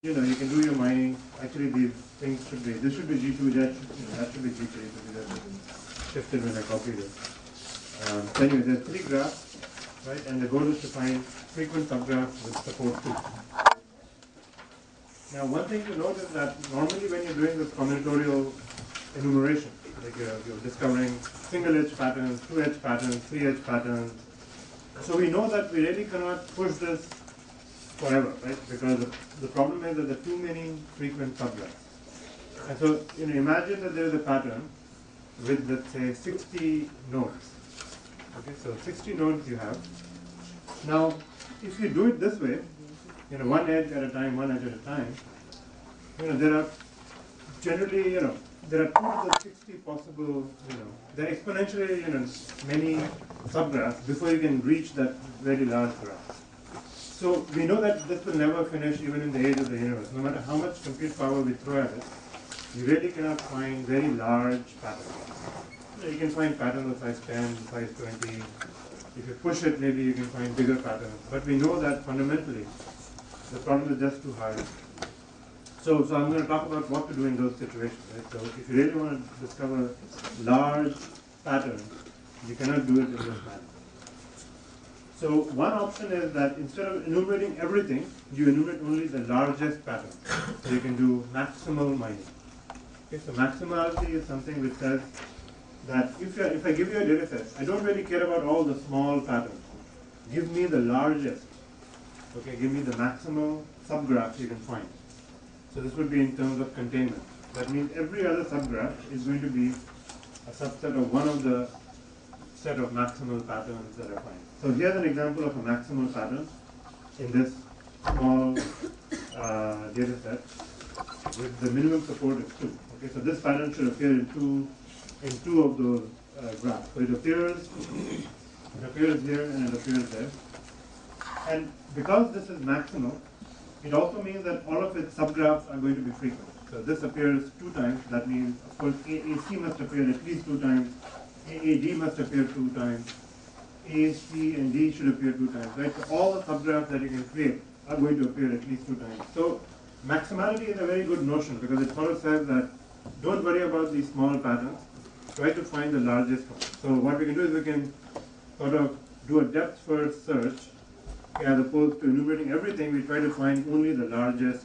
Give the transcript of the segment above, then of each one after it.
you can do your mining. Actually, these things should be, this should be G2, that should be G3, so that shifted when I copied it. So anyway, there's 3 graphs, right? And the goal is to find frequent subgraphs with support 2. Now, one thing to note is that normally when you're doing this combinatorial enumeration, like you're discovering single-edge patterns, 2-edge patterns, 3-edge patterns. So we know that we really cannot push this forever, right? Because the problem is that there are too many frequent subgraphs. And so, imagine that there is a pattern with, let's say, 60 nodes. Okay, so 60 nodes you have. Now, if you do it this way, one edge at a time, one edge at a time, there are generally, there are 2 to the 60 possible, there are exponentially, many subgraphs before you can reach that very large graph. So we know that this will never finish even in the age of the universe. No matter how much compute power we throw at it, you really cannot find very large patterns. You can find patterns of size 10, size 20. If you push it, maybe you can find bigger patterns. But we know that fundamentally, the problem is just too hard. So I'm going to talk about what to do in those situations. Right? So if you really want to discover large patterns, you cannot do it in this manner. So one option is that instead of enumerating everything, you enumerate only the largest pattern. So you can do maximal mining. Okay, so maximality is something which says that if I give you a data set, I don't really care about all the small patterns. Give me the largest. Okay, give me the maximal subgraph you can find. So this would be in terms of containment. That means every other subgraph is going to be a subset of one of the set of maximal patterns that I find. So here's an example of a maximal pattern in this small data set with the minimum support is 2. Okay, so this pattern should appear in two of those graphs. So it appears here and it appears there. And because this is maximal, it also means that all of its subgraphs are going to be frequent. So this appears 2 times. That means, of course, AAC must appear at least 2 times. AAD must appear 2 times. AAC and D should appear 2 times, right? So all the subgraphs that you can create are going to appear at least 2 times. So maximality is a very good notion because it sort of says that don't worry about these small patterns. Try to find the largest one. So what we can do is we can sort of do a depth-first search. As opposed to enumerating everything, we try to find only the largest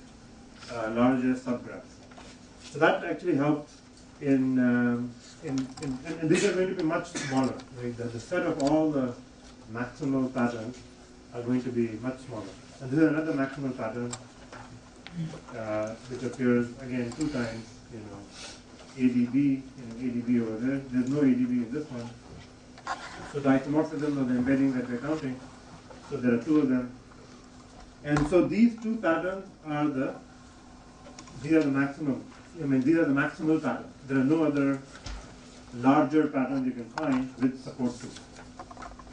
subgraphs. So that actually helps and these are going to be much smaller. Right? The set of all the maximal patterns are going to be much smaller. And this is another maximal pattern which appears again 2 times. ADB, ADB over there. There's no ADB in this one. So the isomorphism of the embedding that we're counting. So there are 2 of them. And so these 2 patterns are these are the maximum. These are the maximal patterns. There are no other larger patterns you can find with support 2.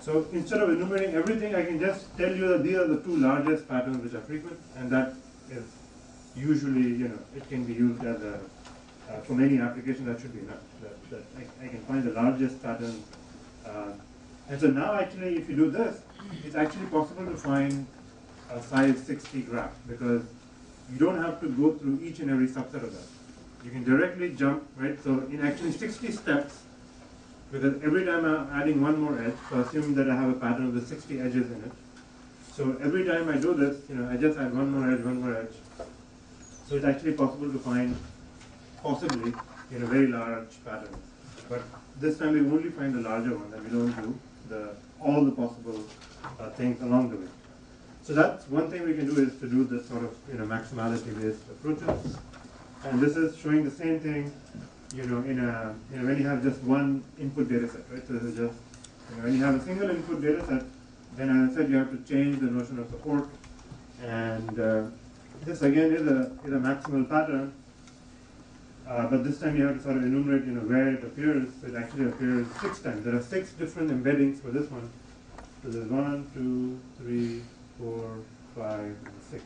So instead of enumerating everything, I can just tell you that these are the 2 largest patterns which are frequent, and that is usually, it can be used as for many applications, that should be enough. That I can find the largest pattern. And so now actually, if you do this, it's actually possible to find a size 60 graph because you don't have to go through each and every subset of that. You can directly jump, right? So in actually 60 steps, because every time I'm adding one more edge, so assume that I have a pattern with 60 edges in it. So every time I do this, I just add one more edge. So it's actually possible to find possibly, very large patterns. But this time we only find the larger one, and we don't do all the possible things along the way. So that's one thing we can do is to do this sort of maximality-based approaches. And this is showing the same thing, when you have just one input data set, right? So this is just when you have a single input data set, then as I said, you have to change the notion of support. And this again is a maximal pattern. But this time you have to sort of enumerate, where it appears. It actually appears 6 times. There are 6 different embeddings for this one. So there's 1, 2, 3, 4, 5, and 6.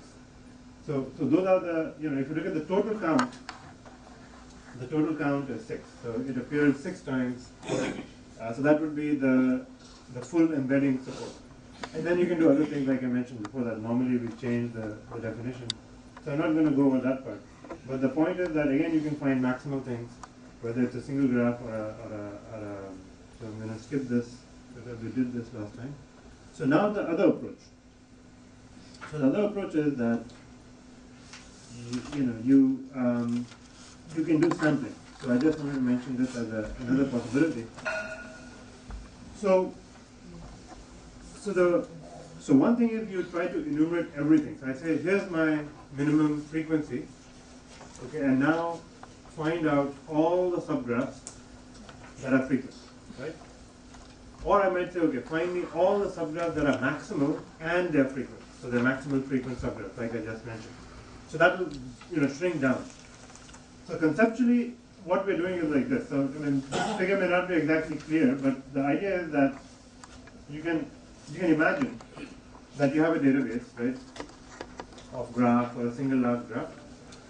So those are the, if you look at the total count is 6. So it appears 6 times. So that would be the full embedding support. And then you can do other things like I mentioned before that. Normally we change the definition. So I'm not going to go over that part. But the point is that again you can find maximal things, whether it's a single graph or a so I'm going to skip this because we did this last time. So now the other approach. So the other approach is that you can do sampling. So I just wanted to mention this as another possibility. So one thing is you try to enumerate everything. So I say here's my minimum frequency, okay, and now find out all the subgraphs that are frequent, right? Or I might say, okay, find me all the subgraphs that are maximal and they're frequent. So they're maximal frequent subgraphs, like I just mentioned. So that will shrink down. So conceptually, what we're doing is like this. So I mean, this figure may not be exactly clear, but the idea is that you can imagine that you have a database, right, of graph or a single large graph.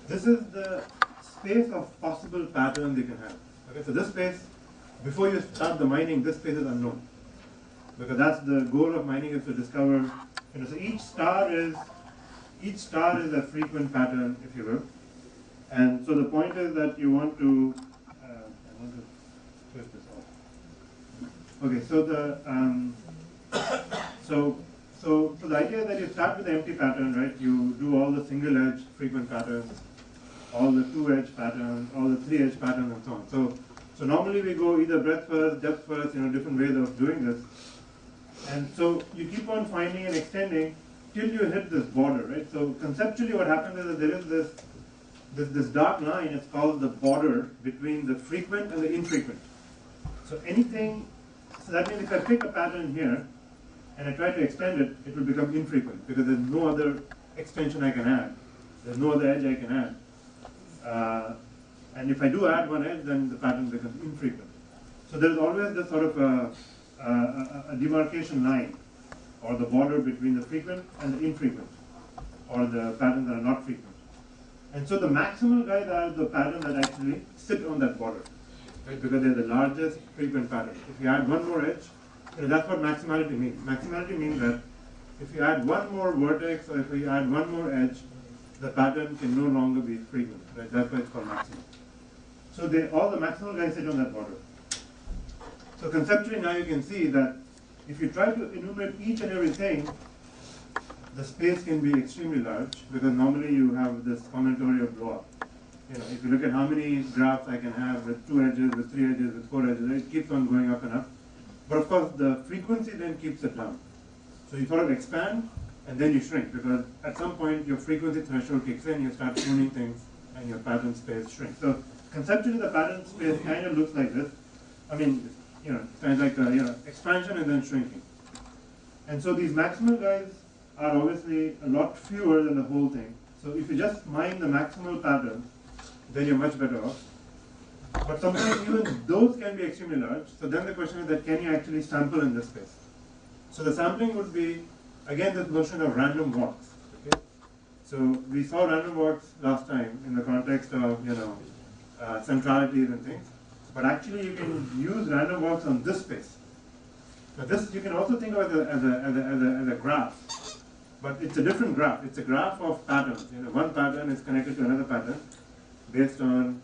This is the space of possible patterns you can have. Okay, so this space, before you start the mining, this space is unknown, because that's the goal of mining, is to discover. So each star is a frequent pattern, if you will. And so the point is that you want to, I want to twist this off. Okay, so the idea is that you start with the empty pattern, right? You do all the single edge frequent patterns, all the 2-edge patterns, all the 3-edge patterns, and so on. So normally we go either breadth first, depth first, different ways of doing this. And so you keep on finding and extending till you hit this border, right? So conceptually what happens is that there is this dark line. It's called the border between the frequent and the infrequent. So that means if I pick a pattern here and I try to extend it, it will become infrequent because there's no other extension I can add. There's no other edge I can add. And if I do add one edge, then the pattern becomes infrequent. So there's always this sort of a demarcation line, or the border between the frequent and the infrequent, or the patterns that are not frequent. And so the maximal guys are the patterns that actually sit on that border, right? Because they're the largest frequent pattern. If you add one more edge, that's what maximality means. Maximality means that if you add one more vertex or if you add one more edge, the pattern can no longer be frequent, right? That's why it's called maximal. So all the maximal guys sit on that border. So conceptually now you can see that if you try to enumerate each and everything, the space can be extremely large because normally you have this combinatorial blow up. If you look at how many graphs I can have with 2 edges, with 3 edges, with 4 edges, it keeps on going up and up. But of course the frequency then keeps it down. So you sort of expand and then you shrink because at some point your frequency threshold kicks in, you start tuning things and your pattern space shrinks. So conceptually the pattern space kind of looks like this. I mean, kind of like expansion and then shrinking. And so these maximal guys are obviously a lot fewer than the whole thing. So if you just mine the maximal patterns, then you're much better off. But sometimes even those can be extremely large. So then the question is that can you actually sample in this space? So the sampling would be, again, this notion of random walks. Okay? So we saw random walks last time in the context of centralities and things. But actually you can use random walks on this space. Now this you can also think of as a graph. But it's a different graph. It's a graph of patterns. One pattern is connected to another pattern based on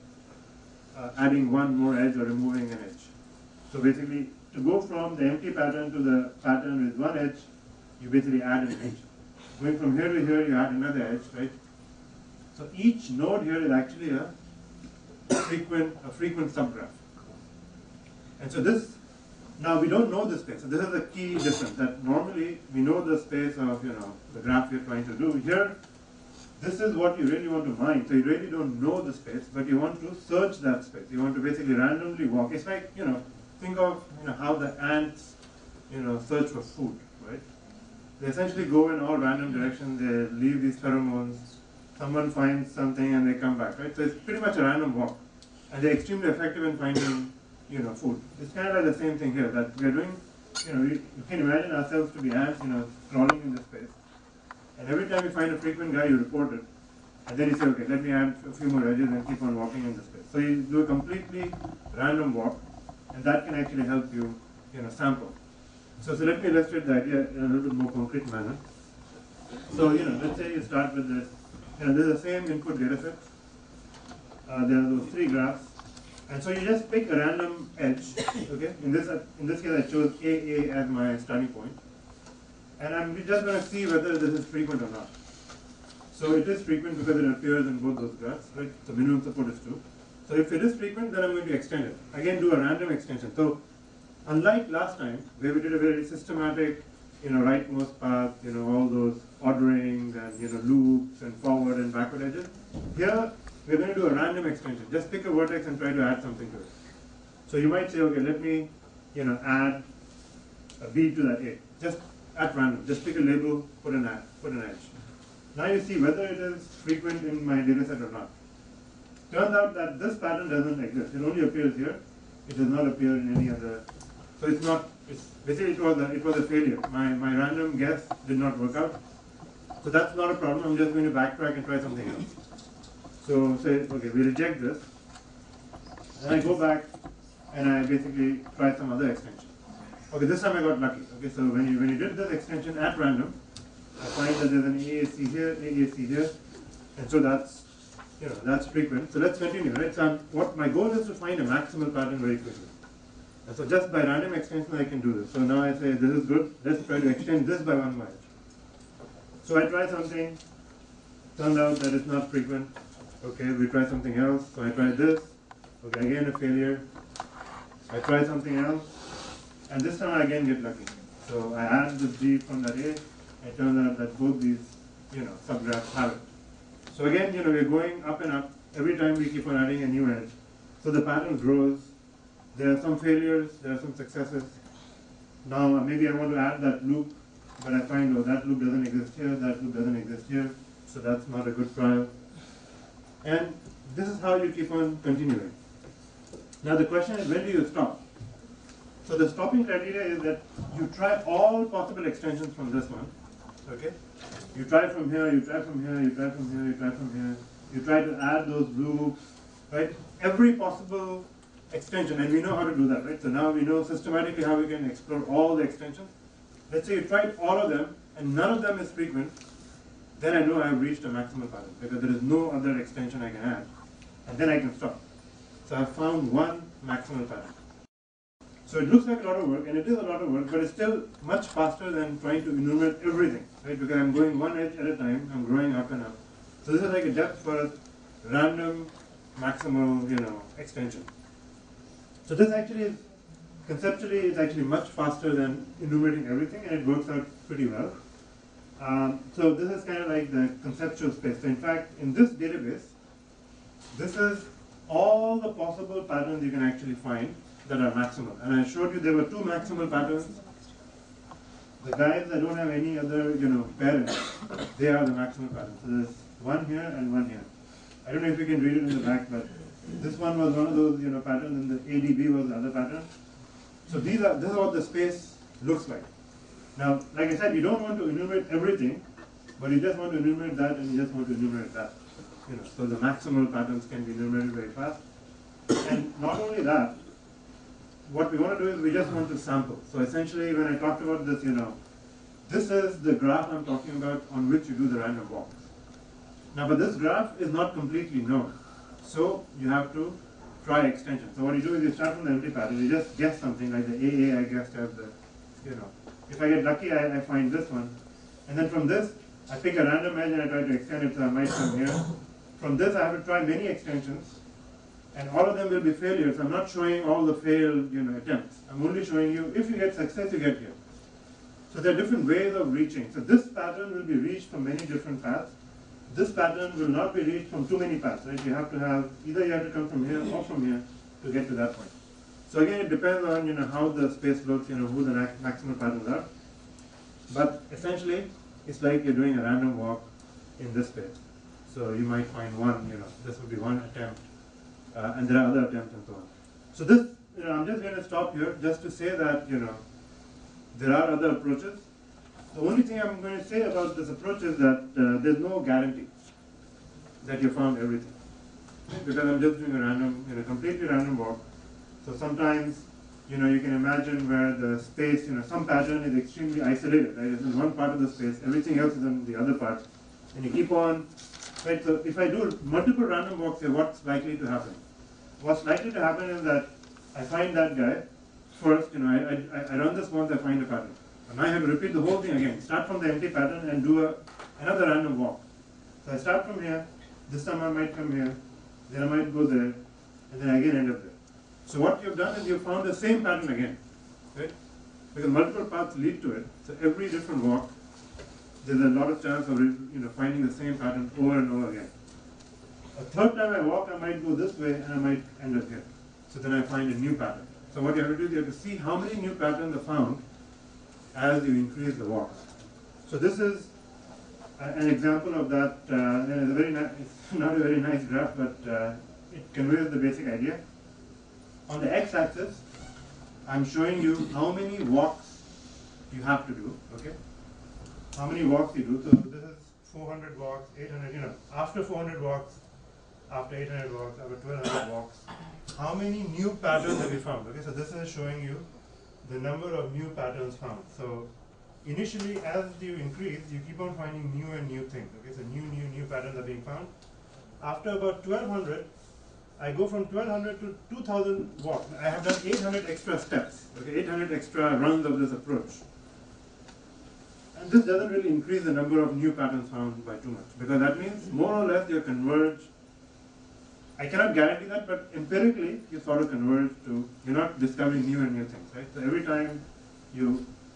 adding one more edge or removing an edge. So basically, to go from the empty pattern to the pattern with one edge, you basically add an edge. Going from here to here, you add another edge, right? So each node here is actually a frequent subgraph. And so now we don't know the space. So this is the key difference, that normally we know the space of the graph you're trying to do. Here, this is what you really want to mine. So you really don't know the space, but you want to search that space. You want to basically randomly walk. It's like, think of how the ants search for food, right? They essentially go in all random directions. They leave these pheromones. Someone finds something and they come back, right? So it's pretty much a random walk, and they're extremely effective in finding food. It's kind of like the same thing here, that we're doing, you can imagine ourselves to be ants, crawling in this space. And every time you find a frequent guy, you report it. And then you say, okay, let me add a few more edges and keep on walking in this space. So you do a completely random walk, and that can actually help you, sample. So let me illustrate the idea in a little bit more concrete manner. So, let's say you start with this there's the same input data set. There are those 3 graphs. And so you just pick a random edge, okay? In this case, I chose AA as my starting point. And I'm just going to see whether this is frequent or not. So it is frequent because it appears in both those graphs, right? So minimum support is 2. So if it is frequent, then I'm going to extend it. Again, do a random extension. So unlike last time, where we did a very systematic, rightmost path, all those orderings and loops and forward and backward edges, here we're going to do a random extension. Just pick a vertex and try to add something to it. So you might say, okay, let me, add a B to that A. Just at random. Just pick a label, put an edge. Now you see whether it is frequent in my data set or not. Turns out that this pattern doesn't exist. It only appears here. It does not appear in any other. So it's not. Basically it was a failure. My random guess did not work out. So that's not a problem. I'm just going to backtrack and try something else. So say, okay, we reject this. And I go back and I basically try some other extension. Okay, this time I got lucky. Okay, so when you did this extension at random, I find that there's an AAC here, and so that's frequent. So let's continue, right? So what my goal is to find a maximal pattern very quickly. And so just by random extension I can do this. So now I say this is good. Let's try to extend this by 1 more edge. So I try something. Turned out that it's not frequent. Okay, we try something else. So I try this. Okay, again a failure. I try something else, and this time I again get lucky. So I add this B from that A. It turns out that both these, subgraphs have it. So again, we're going up and up. Every time we keep on adding a new edge. So the pattern grows. There are some failures, there are some successes. Now maybe I want to add that loop, but I find, that loop doesn't exist here, that loop doesn't exist here. So that's not a good trial. And this is how you keep on continuing. Now the question is, when do you stop? So the stopping criteria is that you try all possible extensions from this one. Okay? You try from here, you try from here, you try from here, you try from here. You try to add those loops, right? Every possible extension, and we know how to do that, right? So now we know systematically how we can explore all the extensions. Let's say you tried all of them, and none of them is frequent, then I know I've reached a maximal pattern, because there is no other extension I can add, and then I can stop. So I've found one maximal pattern. So it looks like a lot of work, and it is a lot of work, but it's still much faster than trying to enumerate everything, right? Because I'm going one edge at a time, I'm growing up and up. So this is like a depth first, random, maximal, extension. So this actually is, conceptually, it's actually much faster than enumerating everything, and it works out pretty well. So this is kind of like the conceptual space. So in fact, in this database, this is all the possible patterns you can actually find that are maximal. And I showed you there were 2 maximal patterns. The guys that don't have any other, parents, they are the maximal patterns. So there's one here and one here. I don't know if you can read it in the back, but this one was one of those, patterns, and the ADB was the other pattern. So this is what the space looks like. Now, like I said, you don't want to enumerate everything, but you just want to enumerate that, and you just want to enumerate that. So the maximal patterns can be enumerated very fast. And not only that, what we want to do is we just want to sample. So essentially, when I talked about this, this is the graph I'm talking about on which you do the random walks. Now, but this graph is not completely known. So you have to try extension. So what you do is you start from the empty pattern. You just guess something like the AA I guessed as the, if I get lucky, I find this one. And then from this, I pick a random edge and I try to extend it, so I might come here. From this, I have to try many extensions. And all of them will be failures. I'm not showing all the failed attempts. I'm only showing you, if you get success, you get here. So there are different ways of reaching. So this pattern will be reached from many different paths. This pattern will not be reached from too many paths, right? You have to have, either you have to come from here or from here to get to that point. So again, it depends on how the space looks, who the maximal patterns are. But essentially, it's like you're doing a random walk in this space. So you might find one, this would be one attempt. And there are other attempts and so on. So this, I'm just going to stop here just to say that, there are other approaches. The only thing I'm going to say about this approach is that there's no guarantee that you found everything. Because I'm just doing a random, completely random walk. So sometimes, you can imagine where the space, some pattern is extremely isolated, right? It's in one part of the space, everything else is in the other part. And you keep on Right, so if I do multiple random walks here, what's likely to happen? What's likely to happen is that I find that guy first, I run this once, I find a pattern. And I have to repeat the whole thing again. Start from the empty pattern and do another random walk. So I start from here, this time I might come here, then I might go there, and then again end up there. So what you've done is you've found the same pattern again, right? Because multiple paths lead to it. So every different walk, there's a lot of chance of finding the same pattern over and over again. A third time I walk, I might go this way and I might end up here. So then I find a new pattern. So what you have to do is you have to see how many new patterns are found as you increase the walks. So this is an example of that. It's not a very nice graph, but it conveys the basic idea. On the x-axis, I'm showing you how many walks you have to do, okay? How many walks you do. So this is 400 walks, 800, after 400 walks, after 800 walks, after 1200 walks, how many new patterns have you found? Okay, so this is showing you the number of new patterns found. So initially, as you increase, you keep on finding new and new things. Okay, so new patterns are being found. After about 1200, I go from 1200 to 2000 walks. I have done 800 extra steps, okay, 800 extra runs of this approach. And this doesn't really increase the number of new patterns found by too much, because that means more or less you're converged. I cannot guarantee that, but empirically you sort of converge to, you're not discovering new and new things, right? So every time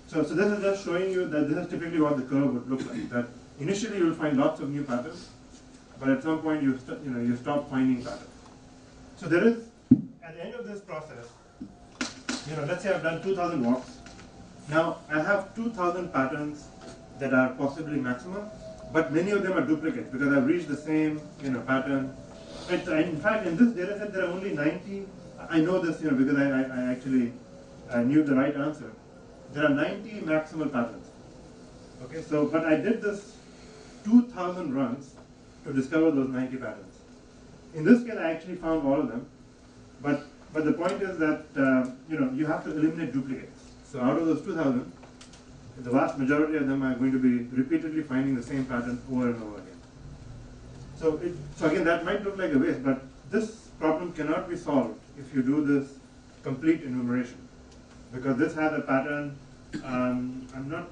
so this is just showing you that this is typically what the curve would look like. That initially you'll find lots of new patterns, but at some point you stop finding patterns. So there is, at the end of this process, let's say I've done 2000 walks. Now I have 2000 patterns that are possibly maximum, but many of them are duplicates because I've reached the same pattern. Right, so in fact, in this data set there are only 90. I know this because I actually knew the right answer. There are 90 maximal patterns. Okay, so but I did this 2000 runs to discover those 90 patterns. In this case, I actually found all of them, but the point is that you have to eliminate duplicates. So out of those 2000, the vast majority of them are going to be repeatedly finding the same pattern over and over again. So again, that might look like a waste, but this problem cannot be solved if you do this complete enumeration, because this has a pattern. I'm not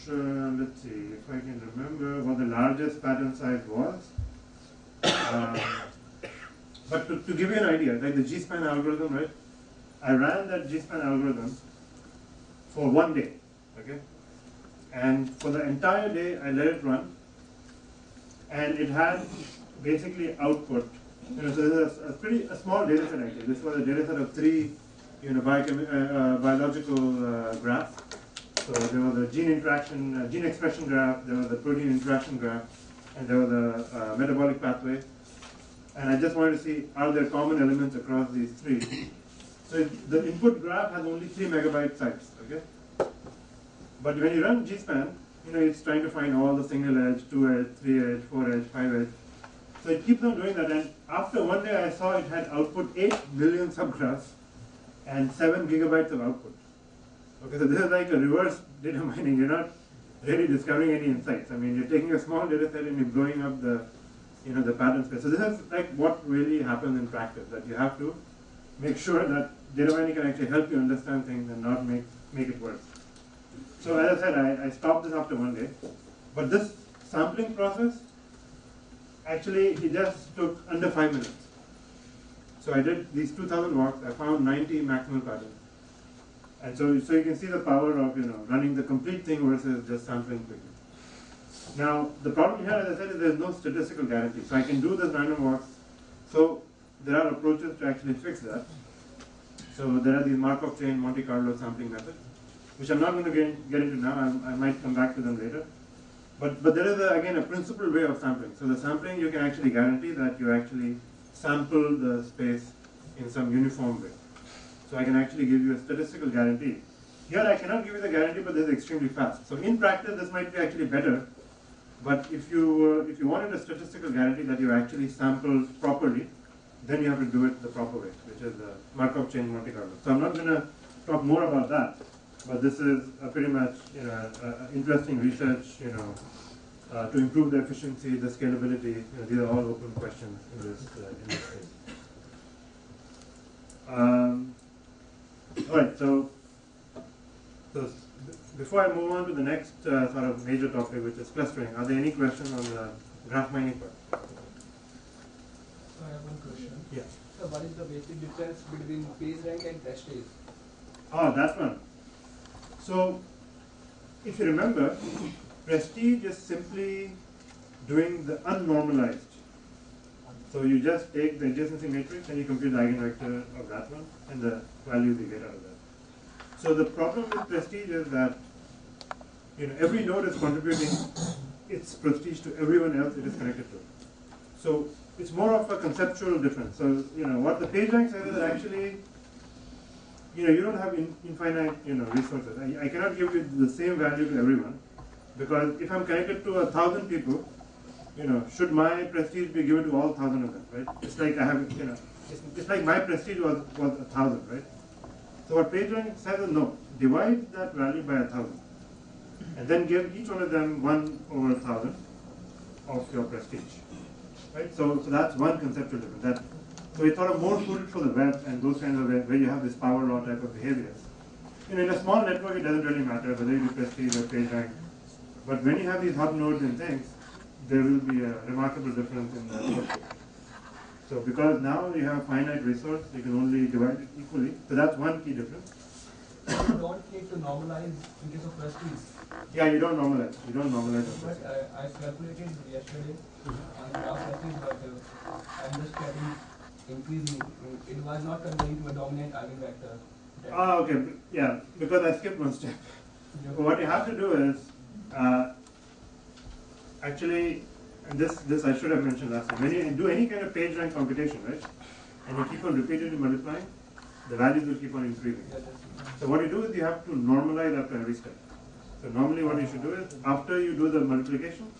sure. Let's see if I can remember what the largest pattern size was. But to give you an idea, like the G-span algorithm, right? I ran that G-span algorithm for 1 day, okay? And for the entire day, I let it run, and it had basically output. So this is a small data set actually. This was a data set of 3, biological graphs. So there was a gene interaction, gene expression graph, there was a protein interaction graph, and there was a metabolic pathway. And I just wanted to see, are there common elements across these 3? So the input graph has only 3 megabyte size, okay? But when you run G-span, it's trying to find all the single edge, 2 edge, 3 edge, 4 edge, 5 edge. So it keeps on doing that, and after 1 day I saw it had output 8 million subgraphs and 7 gigabytes of output. Okay, so this is like a reverse data mining. You're not really discovering any insights. I mean, you're taking a small data set and you're blowing up the pattern space. So this is like what really happens in practice, that you have to make sure that data mining can actually help you understand things and not make it worse. So as I said, I stopped this after 1 day, but this sampling process, actually it just took under 5 minutes. So I did these 2000 walks, I found 90 maximal patterns. And so you can see the power of running the complete thing versus just sampling quickly. Now the problem here, as I said, is there's no statistical guarantee. So I can do this random walks. So there are approaches to actually fix that. So there are these Markov chain Monte Carlo sampling methods, which I'm not going to get into now. I might come back to them later. But there is again a principled way of sampling. So the sampling, you can actually guarantee that you actually sample the space in some uniform way. So I can actually give you a statistical guarantee. Here I cannot give you the guarantee, but this is extremely fast. So in practice, this might be actually better. But if you wanted a statistical guarantee that you actually sampled properly, then you have to do it the proper way, which is the Markov chain Monte Carlo. So I'm not going to talk more about that, but this is pretty much interesting research to improve the efficiency, the scalability. These are all open questions in this case. All right, so before I move on to the next sort of major topic, which is clustering, are there any questions on the graph mining part? I have one question. Yeah. So what is the basic difference between page rank and prestige? Oh, that one. So, if you remember, prestige is simply doing the unnormalized. So you just take the adjacency matrix and you compute the eigenvector of that one and the values you get out of that. So the problem with prestige is that every node is contributing its prestige to everyone else it is connected to. So it's more of a conceptual difference. So what the page rank says is actually you don't have infinite resources. I cannot give you the same value to everyone, because if I'm connected to 1,000 people, should my prestige be given to all 1,000 of them, right? It's like I have, it's like my prestige was 1,000, right? So what PageRank says is no, divide that value by 1,000, and then give each one of them 1/1,000 of your prestige, right? So that's one conceptual difference. So it's sort of more suited for the web and those kinds of where you have this power law type of behaviors. In a small network, it doesn't really matter whether you do prestige or PageRank. But when you have these hub nodes and things, there will be a remarkable difference in the output. So because now you have a finite resource, you can only divide it equally. So that's one key difference. You don't need to normalize in case of prestige. Yeah, you don't normalize. You don't normalize. But I calculated yesterday on graph prestige, but I'm just getting increasing. It was not converting to a dominant eigenvector. Ah, okay. Yeah, because I skipped one step. So what you have to do is actually, and this I should have mentioned last time. When you do any kind of page rank computation, right, and you keep on repeatedly multiplying, the values will keep on increasing. So what you do is you have to normalize after every step. So normally what you should do is after you do the multiplication,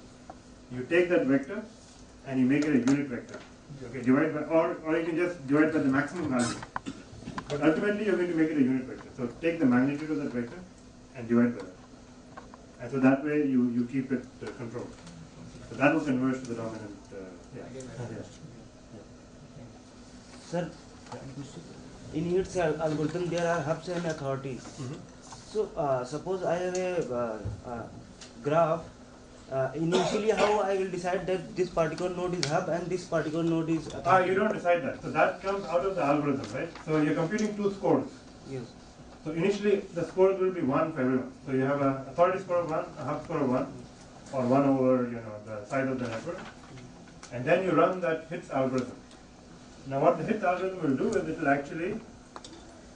you take that vector and you make it a unit vector. Okay, divide by, or you can just divide by the maximum value. But ultimately you're going to make it a unit vector. So take the magnitude of that vector and divide by that. And so that way you keep it controlled. So that will converge to the dominant. Sir, in its algorithm there are hubs and authorities. So suppose I have a graph. Initially, how I will decide that this particular node is hub and this particular node is authority? You don't decide that. So that comes out of the algorithm, right? So you're computing two scores. Yes. So initially the scores will be 1 for everyone. So you have an authority score of 1, a hub score of 1, or 1 over the size of the network, and then you run that hits algorithm. Now what the hits algorithm will do is it will actually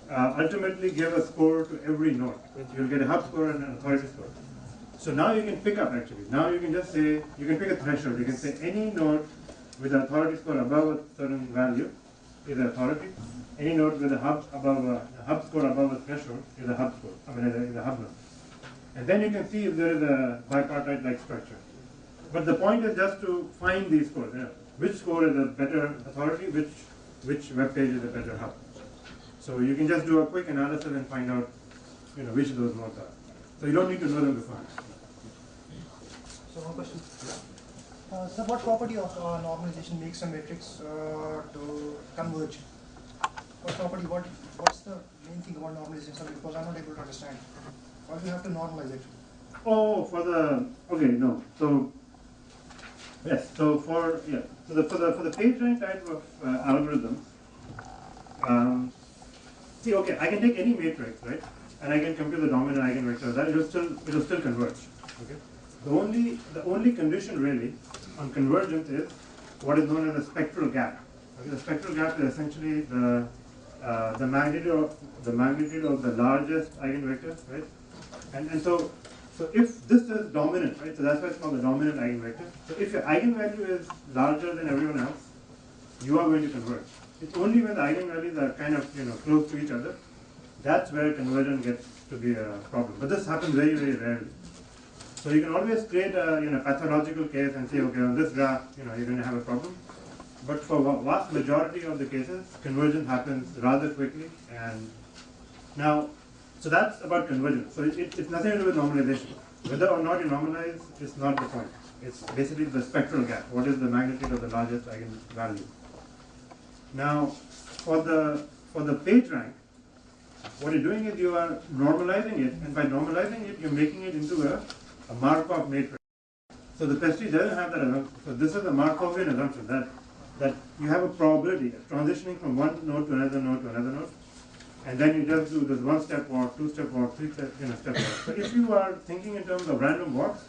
ultimately give a score to every node. You'll get a hub score and an authority score. So now you can pick up actually. Now you can just say, you can pick a threshold. You can say any node with an authority score above a certain value is an authority. Any node with a hub score above a threshold is a hub score. Is a hub node. And then you can see if there is a bipartite-like structure. But the point is just to find these scores. Which score is a better authority? Which web page is a better hub? So you can just do a quick analysis and find out, which of those nodes are. So you don't need to know them before. So one question. So what property of normalization makes a matrix to converge? What property? What's the main thing about normalization? Sorry, because I'm not able to understand. Why do you have to normalize it? Oh, no. So yes. So for the PageRank type of algorithm, I can take any matrix, right? And I can compute the dominant eigenvector. That it will still converge. Okay. The only condition really on convergence is what is known as a spectral gap. Okay. The spectral gap is essentially the magnitude of the largest eigenvector, right? And so if this is dominant, right? So that's why it's called the dominant eigenvector. So if your eigenvalue is larger than everyone else, you are going to converge. It's only when the eigenvalues are kind of close to each other, that's where conversion gets to be a problem. But this happens very, very rarely. So you can always create a pathological case and say, okay, on this graph, you're going to have a problem. But for vast majority of the cases, convergence happens rather quickly. And now, so that's about convergence. So it's nothing to do with normalization. Whether or not you normalize is not the point. It's basically the spectral gap. What is the magnitude of the largest eigenvalue? Now, for the page rank, what you're doing is you are normalizing it, and by normalizing it, you're making it into a Markov matrix. So the prestige doesn't have that assumption. So this is a Markovian assumption that you have a probability of transitioning from one node to another node to another node, and then you just do this one step walk, two step walk, three step walk. So if you are thinking in terms of random walks,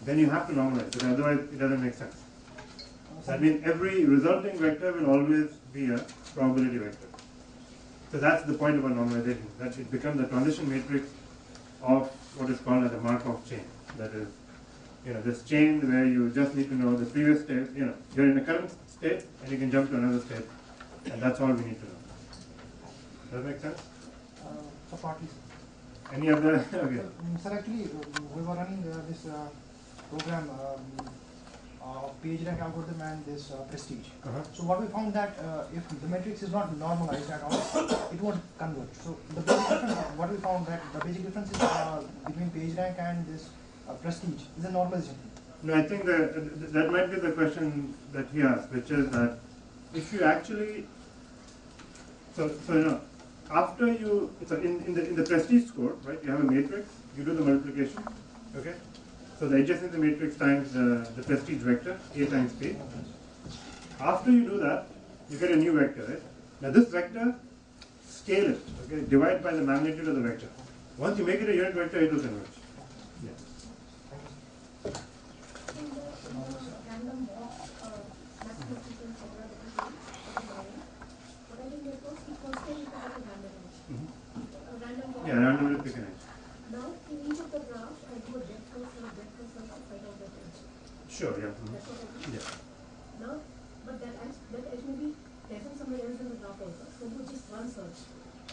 then you have to normalize it, otherwise it doesn't make sense. That means every resulting vector will always be a probability vector. So that's the point about normalization, that it becomes a transition matrix of what is called as a Markov chain. That is, this chain where you just need to know the previous state, you're in a current state and you can jump to another state, and that's all we need to know. Does that make sense? So partly. Any other? Okay. Sir, actually, we were running this program PageRank algorithm and this prestige. So what we found that if the matrix is not normalized at all, it won't converge. So the basic difference, what we found that the basic difference is between PageRank and this prestige is a normalization. No, I think that might be the question that he asked, which is that if you actually, after you, in the prestige score, right, you have a matrix, you do the multiplication, okay? So the adjacency matrix times the prestige vector, A times P. After you do that, you get a new vector, right? Now this vector, scale it, okay? Divide by the magnitude of the vector. Once you make it a unit vector, it will converge. Yeah. Random walk mathematical formula that we use, what I think is we constantly look at a random edge. Random walk. Yeah, randomly pick an edge. Now, in each of the graphs, I do a depth curve search to find out that edge. Sure, yeah. That's what I do. Yeah. Now, but that edge may be present somewhere else in the graph also. So do just one search.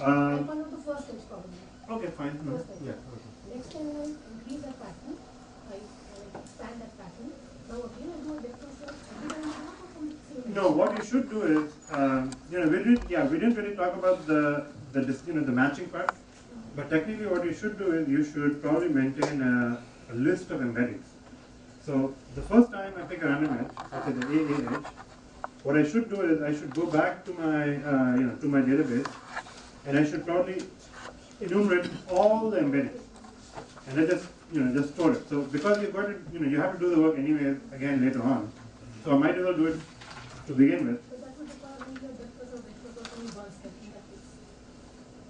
I find out the first edge probably. Okay, fine. First edge. Yeah. Okay. Next time I increase that pattern, I expand that pattern. Now again I do a depth of search. Every time I have from the same edge. No, what you should do is, we didn't really talk about the matching part. But technically what you should do is you should probably maintain a list of embeddings. So the first time I pick a random edge, let's say the AA edge, what I should do is I should go back to my database, and I should probably enumerate all the embeddings, and I just store it. So because you've got it, you have to do the work anyway again later on. So I might as well do it to begin with. So that would require only a depth curve or vector curve only one step in that case.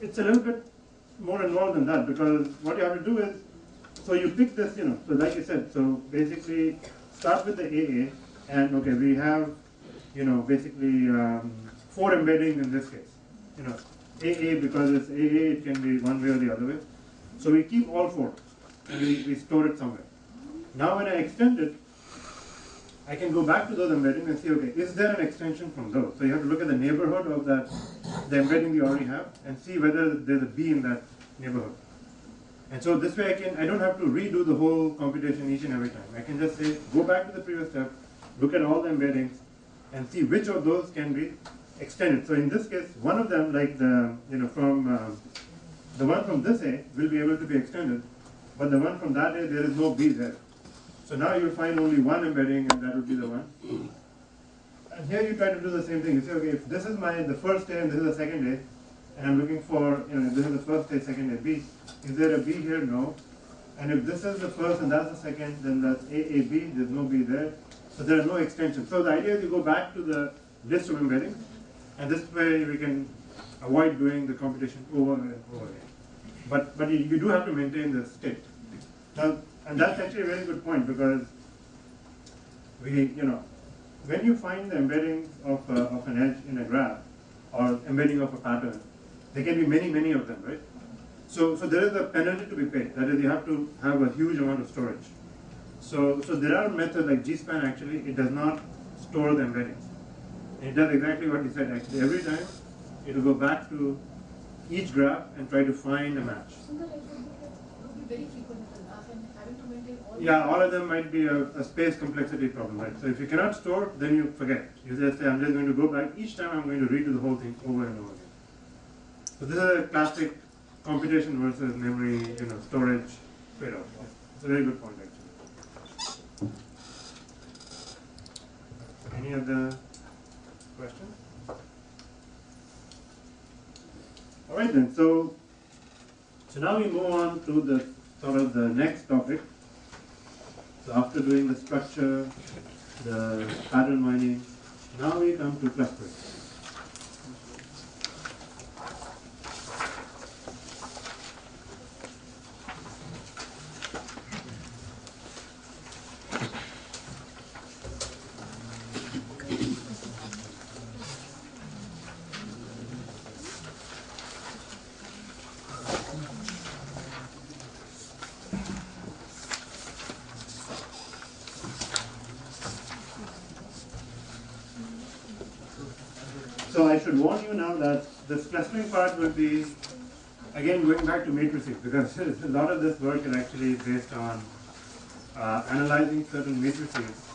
It's a little bit more involved than that, because what you have to do is, so you pick this, so like you said, so basically start with the AA, and okay, we have, basically 4 embeddings in this case. AA, because it's AA, it can be one way or the other way. So we keep all 4, and we store it somewhere. Now when I extend it, I can go back to those embeddings and see, okay, is there an extension from those? So you have to look at the neighborhood of the embedding you already have, and see whether there's a B in that neighborhood. And so this way I don't have to redo the whole computation each and every time. I can just say, go back to the previous step, look at all the embeddings, and see which of those can be extended. So in this case, one of them, like the one from this A will be able to be extended, but the one from that A, there is no B there. So now you'll find only one embedding, and that will be the one. And here you try to do the same thing. You say, okay, if this is the first A and this is the second A, and I'm looking for, this is the first A, second A, B. Is there a B here? No. And if this is the first and that's the second, then that's A, A, B. There's no B there. So there are no extensions. So the idea is you go back to the list of embeddings, and this way we can avoid doing the computation over and over again. But you do have to maintain the state. Now, and that's actually a very good point, because when you find the embeddings of an edge in a graph, or embedding of a pattern, there can be many of them, right? So there is a penalty to be paid. That is, you have to have a huge amount of storage. So there are methods like GSpan, actually, it does not store the embeddings. It does exactly what you said, actually. Every time, it will go back to each graph and try to find a match. So that would be very frequent and having to maintain all. Yeah, all of them might be a space complexity problem, right? So if you cannot store, then you forget. You just say, I'm just going to go back. Each time I'm going to redo the whole thing over and over again. So this is a classic computation versus memory, storage trade-off. It's a very good point, actually. Any other questions? All right then. So now we move on to the sort of the next topic. So after doing the structure, the pattern mining, now we come to clustering. So I should warn you now that this clustering part will be, again, going back to matrices, because a lot of this work is actually based on analyzing certain matrices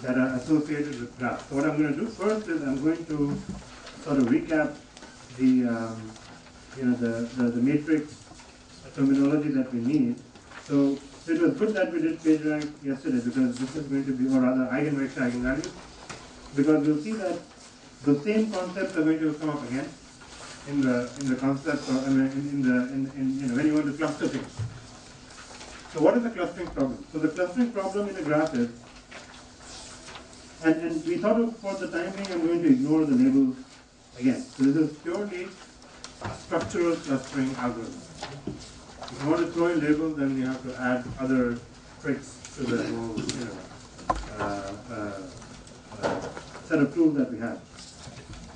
that are associated with graphs. So what I'm going to do first is I'm going to sort of recap the the matrix terminology that we need. So it was good that we did PageRank yesterday, because this is going to be, or rather eigenvector, eigenvalues, because you'll see that the same concepts are going to come up again in the concept, or in when you want to cluster things. So what is the clustering problem? So the clustering problem in a graph is, and we thought of, for the time being, I'm going to ignore the labels again. So this is purely a structural clustering algorithm. If you want to throw in labels, then you have to add other tricks to the whole set of tools that we have.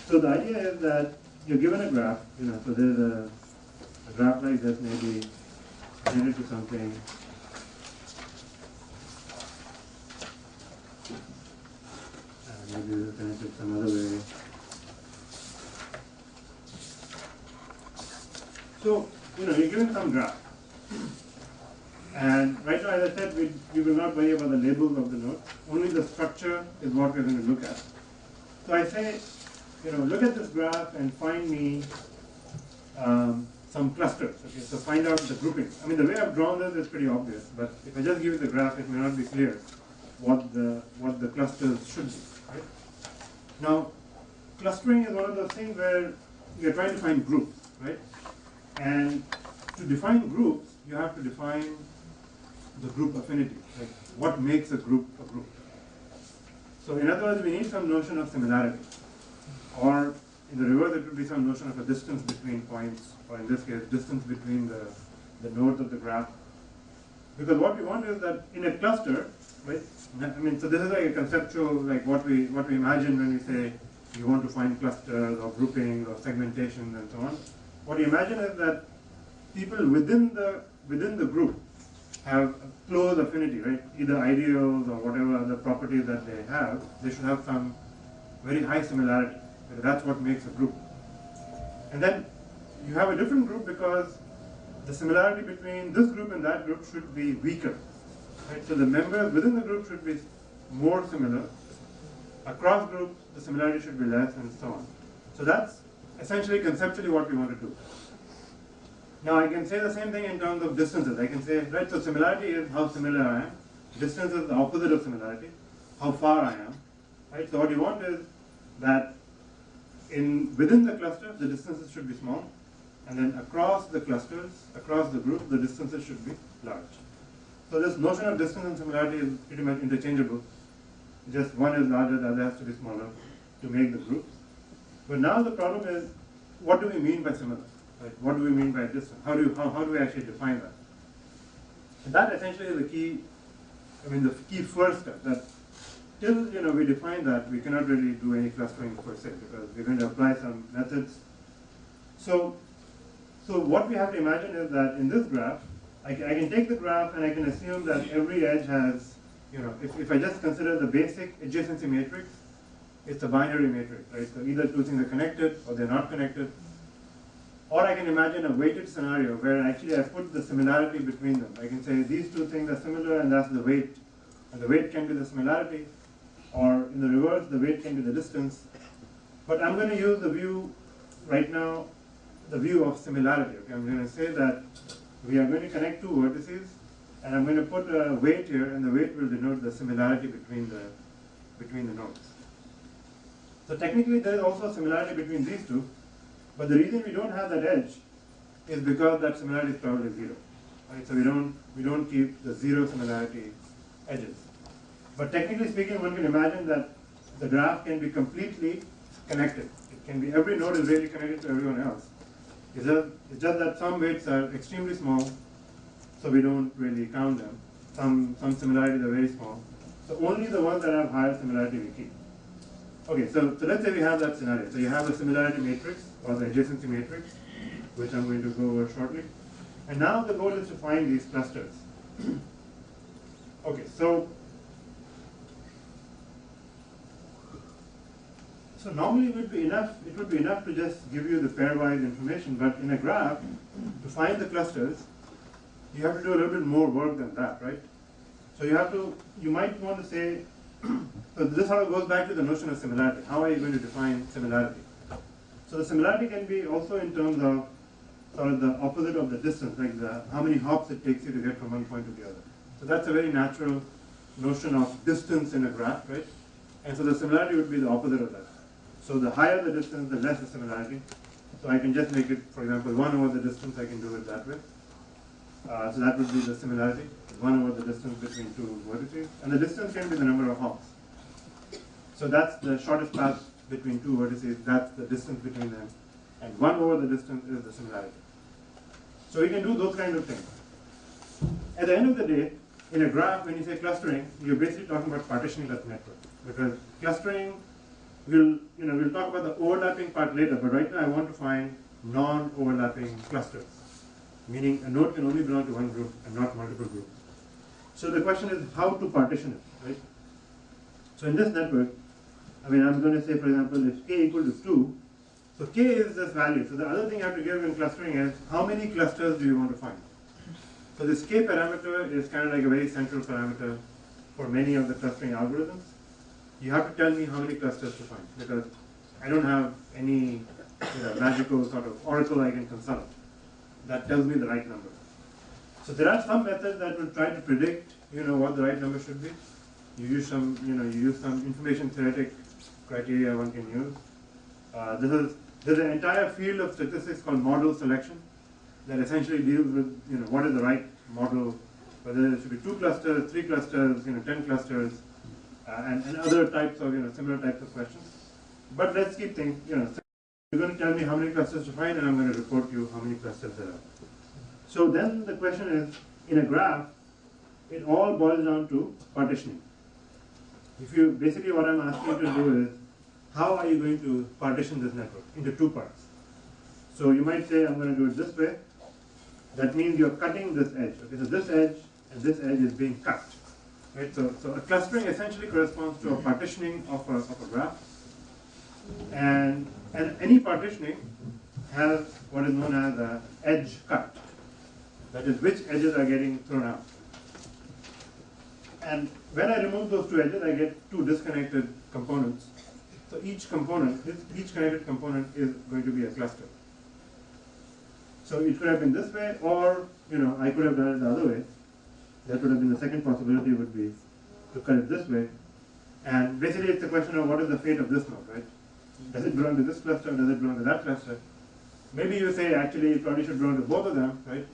So the idea is that you're given a graph, so there's a graph like this, maybe connected to something. Maybe this is connected some other way. So, you're given some graph. And right now, as I said, we will not worry about the labels of the nodes. Only the structure is what we're going to look at. So I say, look at this graph and find me some clusters. Okay, so find out the groupings. I mean, the way I've drawn this is pretty obvious, but if I just give you the graph, it may not be clear what the clusters should be. Right? Now, clustering is one of those things where you're trying to find groups, right? And to define groups, you have to define the group affinity, like what makes a group a group. So in other words, we need some notion of similarity. Or in the reverse, it would be some notion of a distance between points, or in this case, distance between the nodes of the graph. Because what we want is that in a cluster, right? I mean, so this is like a conceptual, like what we imagine when we say you want to find clusters or grouping or segmentation and so on. What you imagine is that people within the group have a close affinity, right? Either ideals or whatever other properties that they have, they should have some very high similarity. That's what makes a group. And then you have a different group because the similarity between this group and that group should be weaker. Right? So the members within the group should be more similar. Across groups, the similarity should be less, and so on. So that's essentially conceptually what we want to do. Now I can say the same thing in terms of distances. I can say, right, so similarity is how similar I am. Distance is the opposite of similarity, how far I am. Right? So what you want is that within the cluster, the distances should be small, and then across the clusters, across the group, the distances should be large. So this notion of distance and similarity is pretty much interchangeable. Just one is larger, the other has to be smaller to make the groups. But now the problem is, what do we mean by similar? Right? What do we mean by distance? How do we actually define that? And that essentially is the key. I mean, the key first step. That till we define that, we cannot really do any clustering per se, because we're going to apply some methods. So what we have to imagine is that in this graph, I can take the graph and I can assume that every edge has, if I just consider the basic adjacency matrix, it's a binary matrix, right? So either two things are connected or they're not connected. Or I can imagine a weighted scenario where actually I put the similarity between them. I can say these two things are similar and that's the weight. And the weight can be the similarity, or in the reverse, the weight can be the distance. But I'm going to use the view right now, the view of similarity. Okay? I'm going to say that we are going to connect two vertices, and I'm going to put a weight here, and the weight will denote the similarity between the nodes. So technically there is also a similarity between these two, but the reason we don't have that edge is because that similarity is probably 0. Right? So we don't keep the 0 similarity edges. But technically speaking, one can imagine that the graph can be completely connected. It can be, every node is really connected to everyone else. It's just that some weights are extremely small, so we don't really count them. Some similarities are very small. So only the ones that have higher similarity we keep. Okay, so let's say we have that scenario. So you have the similarity matrix or the adjacency matrix, which I'm going to go over shortly. And now the goal is to find these clusters. Okay, so normally it would be enough to just give you the pairwise information, but in a graph, to find the clusters, you have to do a little bit more work than that, right? So you might want to say, so this how it goes back to the notion of similarity. How are you going to define similarity? So the similarity can be also in terms of sort of the opposite of the distance, like how many hops it takes you to get from one point to the other. So that's a very natural notion of distance in a graph, right? And so the similarity would be the opposite of that. So the higher the distance, the less the similarity. So I can just make it, for example, 1 over the distance, I can do it that way. So that would be the similarity, 1 over the distance between two vertices. And the distance can be the number of hops. So that's the shortest path between two vertices, that's the distance between them. And 1 over the distance is the similarity. So we can do those kind of things. At the end of the day, in a graph, when you say clustering, you're basically talking about partitioning that network. Because clustering, we'll talk about the overlapping part later, but right now I want to find non-overlapping clusters. Meaning a node can only belong to one group and not multiple groups. So the question is how to partition it, right? So in this network, I'm going to say, for example, if k equal to 2, so k is this value. So the other thing you have to give in clustering is how many clusters do you want to find? So this k parameter is kind of like a very central parameter for many of the clustering algorithms. You have to tell me how many clusters to find, because I don't have any magical sort of oracle I can consult that tells me the right number. So there are some methods that will try to predict, what the right number should be. You use some information theoretic criteria one can use. There's an entire field of statistics called model selection that essentially deals with, what is the right model, whether it should be 2 clusters, 3 clusters, 10 clusters, and other types of, similar types of questions. But let's keep thinking, you're going to tell me how many clusters to find, and I'm going to report to you how many clusters there are. So then the question is, in a graph, it all boils down to partitioning. Basically what I'm asking you to do is, how are you going to partition this network into 2 parts? So you might say, I'm going to do it this way. That means you're cutting this edge. Okay, so this edge and this edge is being cut. Right? So a clustering essentially corresponds to a partitioning of a graph. And any partitioning has what is known as an edge cut. That is, which edges are getting thrown out. And when I remove those 2 edges, I get 2 disconnected components. So each connected component is going to be a cluster. So it could have been this way, or I could have done it the other way. That would have been the second possibility, would be to cut it this way. And basically it's a question of what is the fate of this node, right? Does it belong to this cluster, or does it belong to that cluster? Maybe you say actually it probably should belong to both of them, right?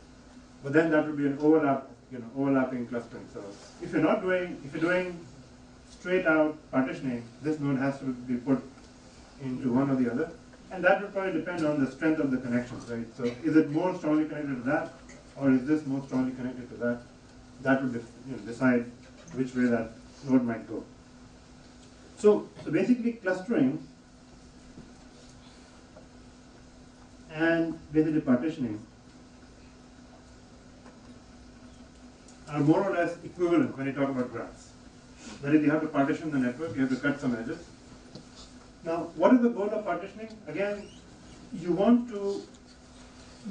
But then that would be an overlapping clustering. So if you're doing straight out partitioning, this node has to be put into one or the other. And that would probably depend on the strength of the connections, right? So is it more strongly connected to that, or is this more strongly connected to that? That would decide which way that node might go. So basically clustering and basically partitioning are more or less equivalent when you talk about graphs. That is, you have to partition the network, you have to cut some edges. Now, what is the goal of partitioning? Again, you want to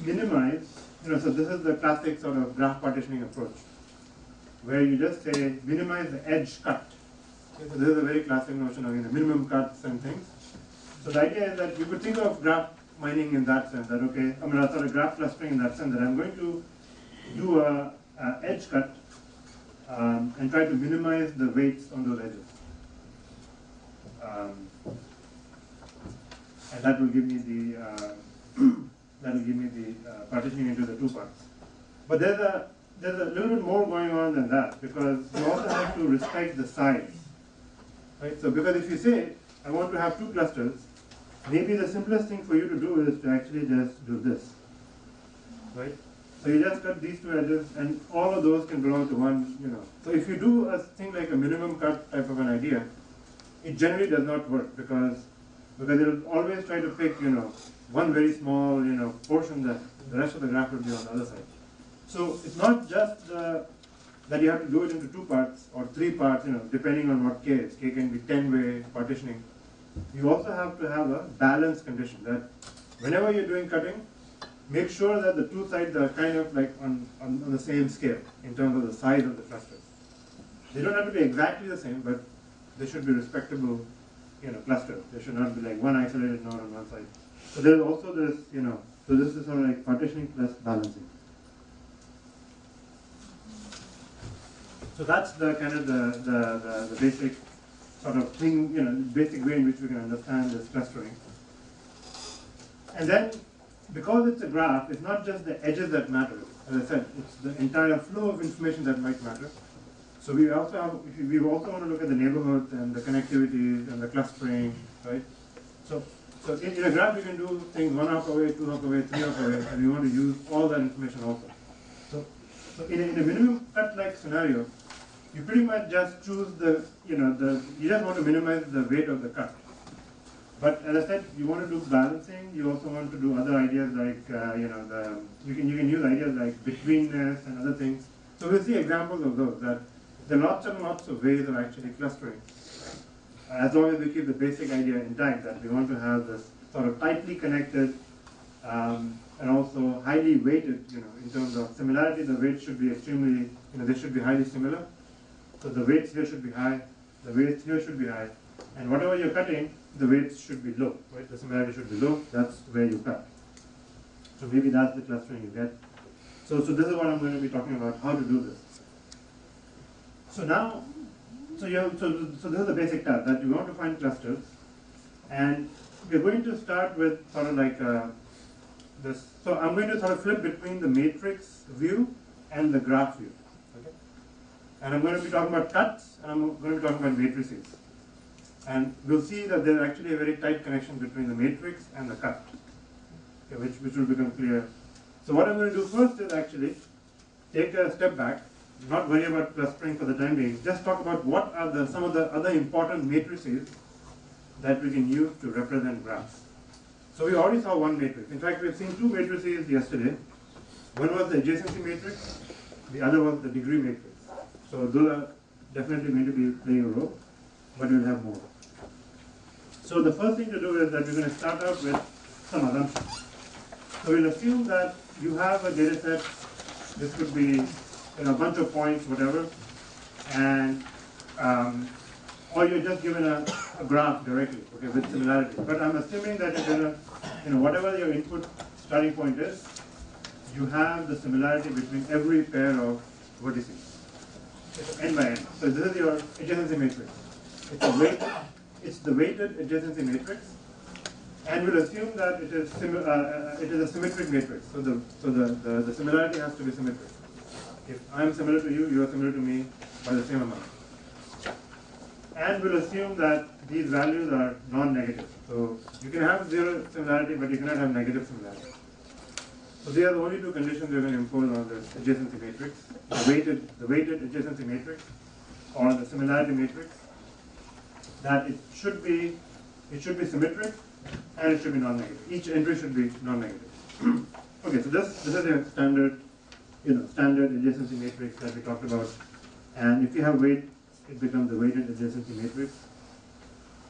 minimize, so this is the classic sort of graph partitioning approach, where you just say minimize the edge cut. Okay, so this is a very classic notion of minimum cuts and things. So the idea is that you could think of graph mining in that sense, that sort of graph clustering in that sense, that I'm going to do a edge cut and try to minimize the weights on those edges. and that will give me the partitioning into the two parts. But there's a little bit more going on than that, because you also have to respect the size, right? So because if you say I want to have two clusters, maybe the simplest thing for you to do is to actually just do this, right? So you just cut these two edges, and all of those can belong to one, So if you do a thing like a minimum cut type of an idea, it generally does not work, because it'll always try to pick, one very small, portion that the rest of the graph will be on the other side. So it's not just that you have to do it into two parts or three parts, depending on what K is. K can be 10-way partitioning. You also have to have a balance condition that whenever you're doing cutting, make sure that the two sides are kind of like on the same scale in terms of the size of the clusters. They don't have to be exactly the same, but they should be respectable, clusters. They should not be like one isolated node on one side. So there's also this, so this is sort of like partitioning plus balancing. So that's the kind of the basic sort of thing, basic way in which we can understand this clustering. And then, because it's a graph, it's not just the edges that matter. As I said, it's the entire flow of information that might matter. So we also want to look at the neighborhoods and the connectivities and the clustering, right? So in a graph, you can do things 1 hop away, 2 hop away, 3 hop away, and we want to use all that information also. So in a minimum cut-like scenario, you pretty much just choose you just want to minimize the weight of the cut. But as I said, you want to do balancing. You also want to do other ideas like you can use ideas like betweenness and other things. So we'll see examples of those. That there are lots and lots of ways of actually clustering. As long as we keep the basic idea intact, that we want to have this sort of tightly connected and also highly weighted. In terms of similarity, the weights should be extremely. They should be highly similar. So the weights here should be high. The weights here should be high. And whatever you're cutting, the weights should be low, right? The similarity should be low. That's where you cut. So maybe that's the clustering you get. So this is what I'm going to be talking about, how to do this. So now, so this is the basic task, that you want to find clusters, and we're going to start with sort of like this. So I'm going to sort of flip between the matrix view and the graph view. Okay? And I'm going to be talking about cuts, and I'm going to be talking about matrices. And we'll see that there's actually a very tight connection between the matrix and the cut, okay, which will become clear. So what I'm going to do first is actually take a step back, not worry about clustering for the time being, just talk about what are some of the other important matrices that we can use to represent graphs. So we already saw one matrix. In fact, we've seen two matrices yesterday. One was the adjacency matrix, the other was the degree matrix. So those are definitely going to be playing a role, but we'll have more. So the first thing to do is that we're going to start out with some assumptions. So we'll assume that you have a data set. This could be a bunch of points, whatever, and or you're just given a graph directly, okay, with similarity. But I'm assuming that you're going to, whatever your input starting point is, you have the similarity between every pair of vertices. It's n by n. So this is your adjacency matrix. It's the weighted adjacency matrix, and we'll assume that it is a symmetric matrix. So the similarity has to be symmetric. If I'm similar to you, you are similar to me by the same amount. And we'll assume that these values are non-negative. So you can have zero similarity, but you cannot have negative similarity. So these are the only two conditions we're going to impose on the adjacency matrix: the weighted adjacency matrix, or the similarity matrix. That it should be symmetric, and it should be non-negative. Each entry should be non-negative. Okay, so this is a standard adjacency matrix that we talked about. And if you have weight, it becomes the weighted adjacency matrix.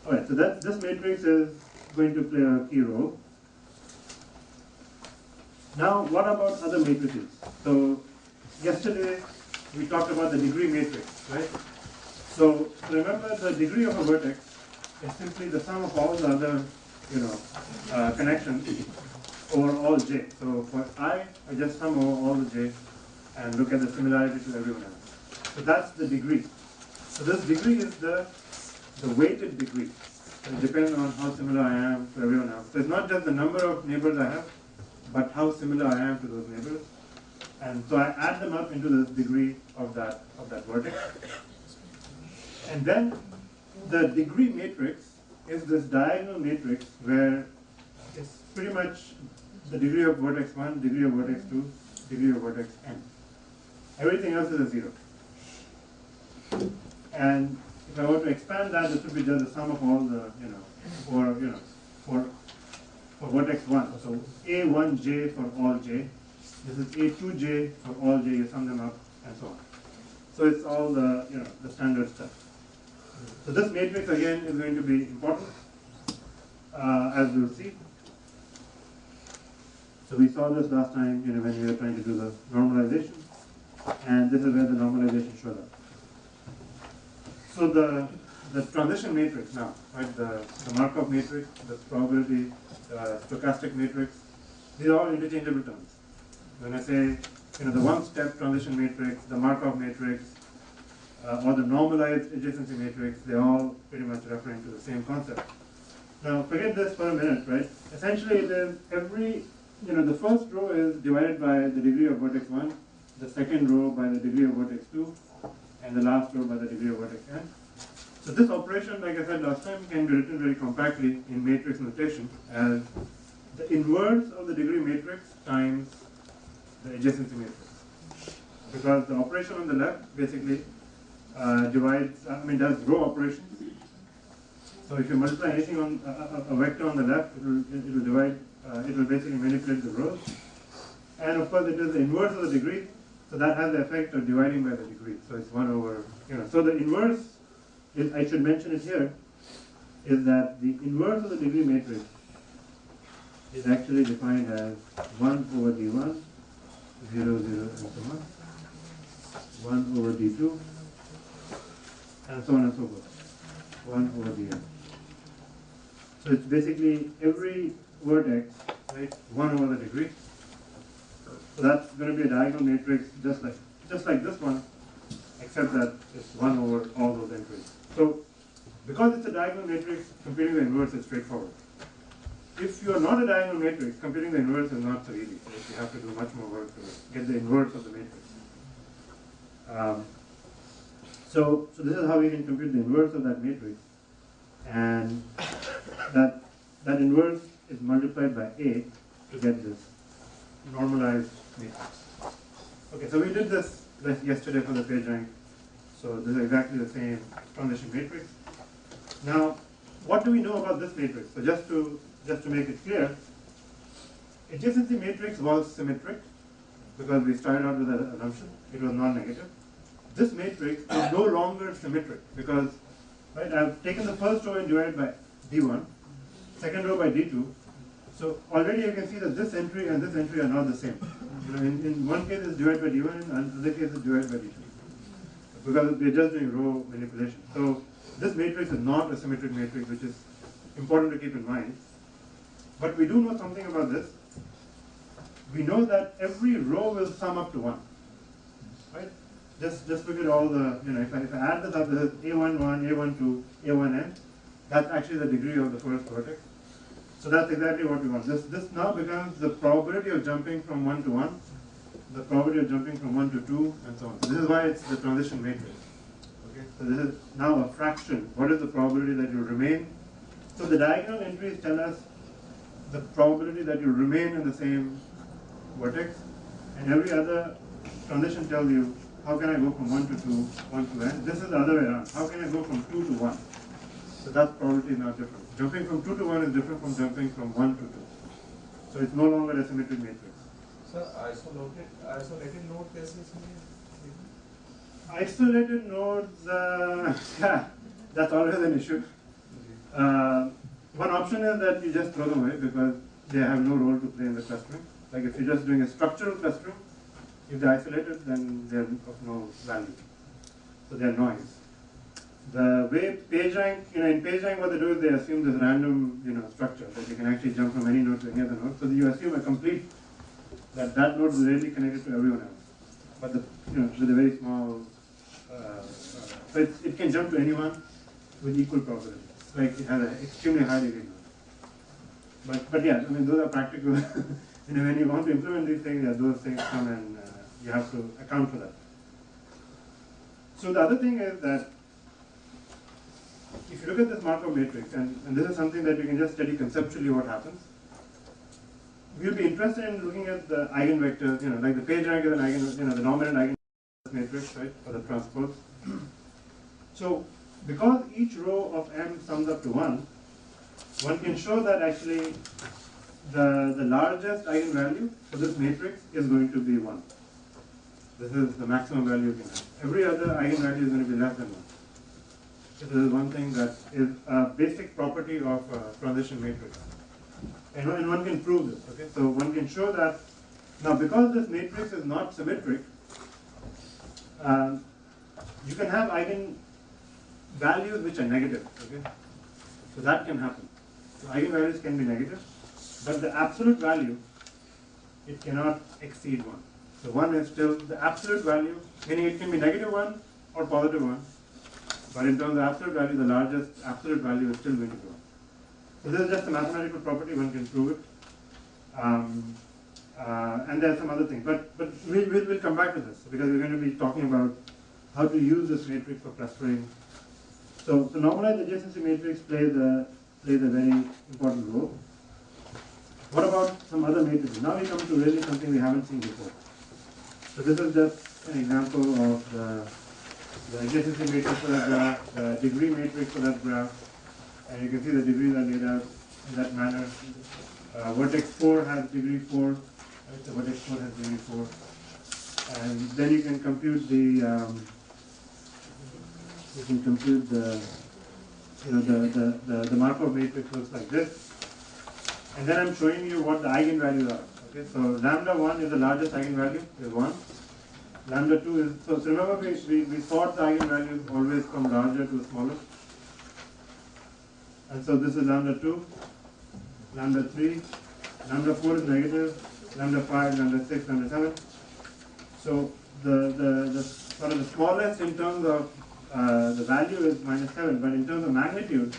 All right, so this matrix is going to play a key role. Now, what about other matrices? So yesterday we talked about the degree matrix, right? So remember, the degree of a vertex is simply the sum of all the other, connections over all j. So for I just sum over all the j and look at the similarity to everyone else. So that's the degree. So this degree is the weighted degree. So it depends on how similar I am to everyone else. So it's not just the number of neighbors I have, but how similar I am to those neighbors. And so I add them up into the degree of that vertex. And then the degree matrix is this diagonal matrix where it's pretty much the degree of vertex 1, degree of vertex 2, degree of vertex n. Everything else is a 0. And if I were to expand that, this would be just the sum of all the, for vertex 1. So A1j for all j. This is A2j for all j, you sum them up, and so on. So it's all the, the standard stuff. So this matrix again is going to be important, as we'll see. So we saw this last time, when we were trying to do the normalization, and this is where the normalization showed up. So the transition matrix now, right? The Markov matrix, the probability, stochastic matrix, these are all interchangeable terms. When I say, the one-step transition matrix, the Markov matrix, or the normalized adjacency matrix, they're all pretty much referring to the same concept. Now, forget this for a minute, right? Essentially, there's the first row is divided by the degree of vertex 1, the second row by the degree of vertex 2, and the last row by the degree of vertex n. So this operation, like I said last time, can be written very compactly in matrix notation as the inverse of the degree matrix times the adjacency matrix. Because the operation on the left basically does row operations. So if you multiply anything on a vector on the left, it will divide, it will basically manipulate the rows. And of course, it is the inverse of the degree, so that has the effect of dividing by the degree. So it's 1 over, So the inverse, I should mention it here, is that the inverse of the degree matrix is actually defined as 1 over d1, 0, 0, and so on, 1 over d2, and so on and so forth, 1 over dn. So it's basically every vertex, right, 1 over the degree. So that's going to be a diagonal matrix just like this one, except that it's 1 over all those entries. So because it's a diagonal matrix, computing the inverse is straightforward. If you are not a diagonal matrix, computing the inverse is not so easy. You have to do much more work to get the inverse of the matrix. So this is how we can compute the inverse of that matrix, and that inverse is multiplied by A to get this normalized matrix. Okay, so we did this yesterday for the page rank. So this is exactly the same transition matrix. Now, what do we know about this matrix? So just to make it clear, adjacency matrix was symmetric because we started out with an assumption. It was non-negative. This matrix is no longer symmetric because, right, I've taken the first row and divided by d1, second row by d2. So already you can see that this entry and this entry are not the same. In one case it's divided by d1, in another case it's divided by d2. Because we're just doing row manipulation. So this matrix is not a symmetric matrix, which is important to keep in mind. But we do know something about this. We know that every row will sum up to 1. Right? Just look at all the, if I add this up, this is A11, A12, A1n. That's actually the degree of the first vertex. So that's exactly what we want. This now becomes the probability of jumping from 1 to 1, the probability of jumping from 1 to 2, and so on. So this is why it's the transition matrix. Okay? So this is now a fraction. What is the probability that you remain? So the diagonal entries tell us the probability that you remain in the same vertex, and every other transition tells you how can I go from 1 to 2, 1 to n. This is the other way around. How can I go from 2 to 1? So that probability is now different. Jumping from 2 to 1 is different from jumping from 1 to 2. So it's no longer a symmetric matrix. So isolated node cases Isolated nodes, that's always an issue. One option is that you just throw them away because they have no role to play in the clustering. Like if you're just doing a structural clustering, if they're isolated, then they're of no value. So they're noise. The way PageRank, in PageRank what they do is they assume this random, structure that you can actually jump from any node to any other node. So you assume a complete, that node is really connected to everyone else. But with a very small, so it can jump to anyone with equal probability. like it has an extremely high degree. But yeah, I mean those are practical. When you want to implement these things, yeah, those things come and you have to account for that. So the other thing is that if you look at this Markov matrix, and this is something that you can just study conceptually what happens, we'll be interested in looking at the eigenvectors, like the page rank is an eigen, the dominant eigenvector matrix, right, for the transpose. So because each row of M sums up to 1, one can show that actually the largest eigenvalue for this matrix is going to be 1. This is the maximum value you can have. Every other eigenvalue is going to be less than 1. So this is one thing that is a basic property of a transition matrix. And one can prove this, okay? So one can show that, now because this matrix is not symmetric, you can have eigenvalues which are negative, okay? So that can happen. So eigenvalues can be negative, but the absolute value, it cannot exceed 1. So 1 is still the absolute value, meaning it can be negative 1 or positive 1, but in terms of absolute value, the largest absolute value is still going to be 1. So this is just a mathematical property, one can prove it. And there are some other things, but we'll come back to this because we're going to be talking about how to use this matrix for clustering. So normalized adjacency matrix plays a very important role. What about some other matrices? Now we come to really something we haven't seen before. So this is just an example of the adjacency matrix for that graph, the degree matrix for that graph. And you can see the degrees are laid out in that manner. Vertex 4 has degree 4. Right? So vertex 4 has degree 4. And then you can compute the the Markov matrix looks like this. And then I'm showing you what the eigenvalues are. Okay, so lambda 1 is the largest eigenvalue, is 1. Lambda 2 is, so remember we sort the eigenvalues always from larger to smaller. And so this is lambda 2, lambda 3, lambda 4 is negative, lambda 5, lambda 6, lambda 7. So the sort of the smallest in terms of the value is -7, but in terms of magnitude,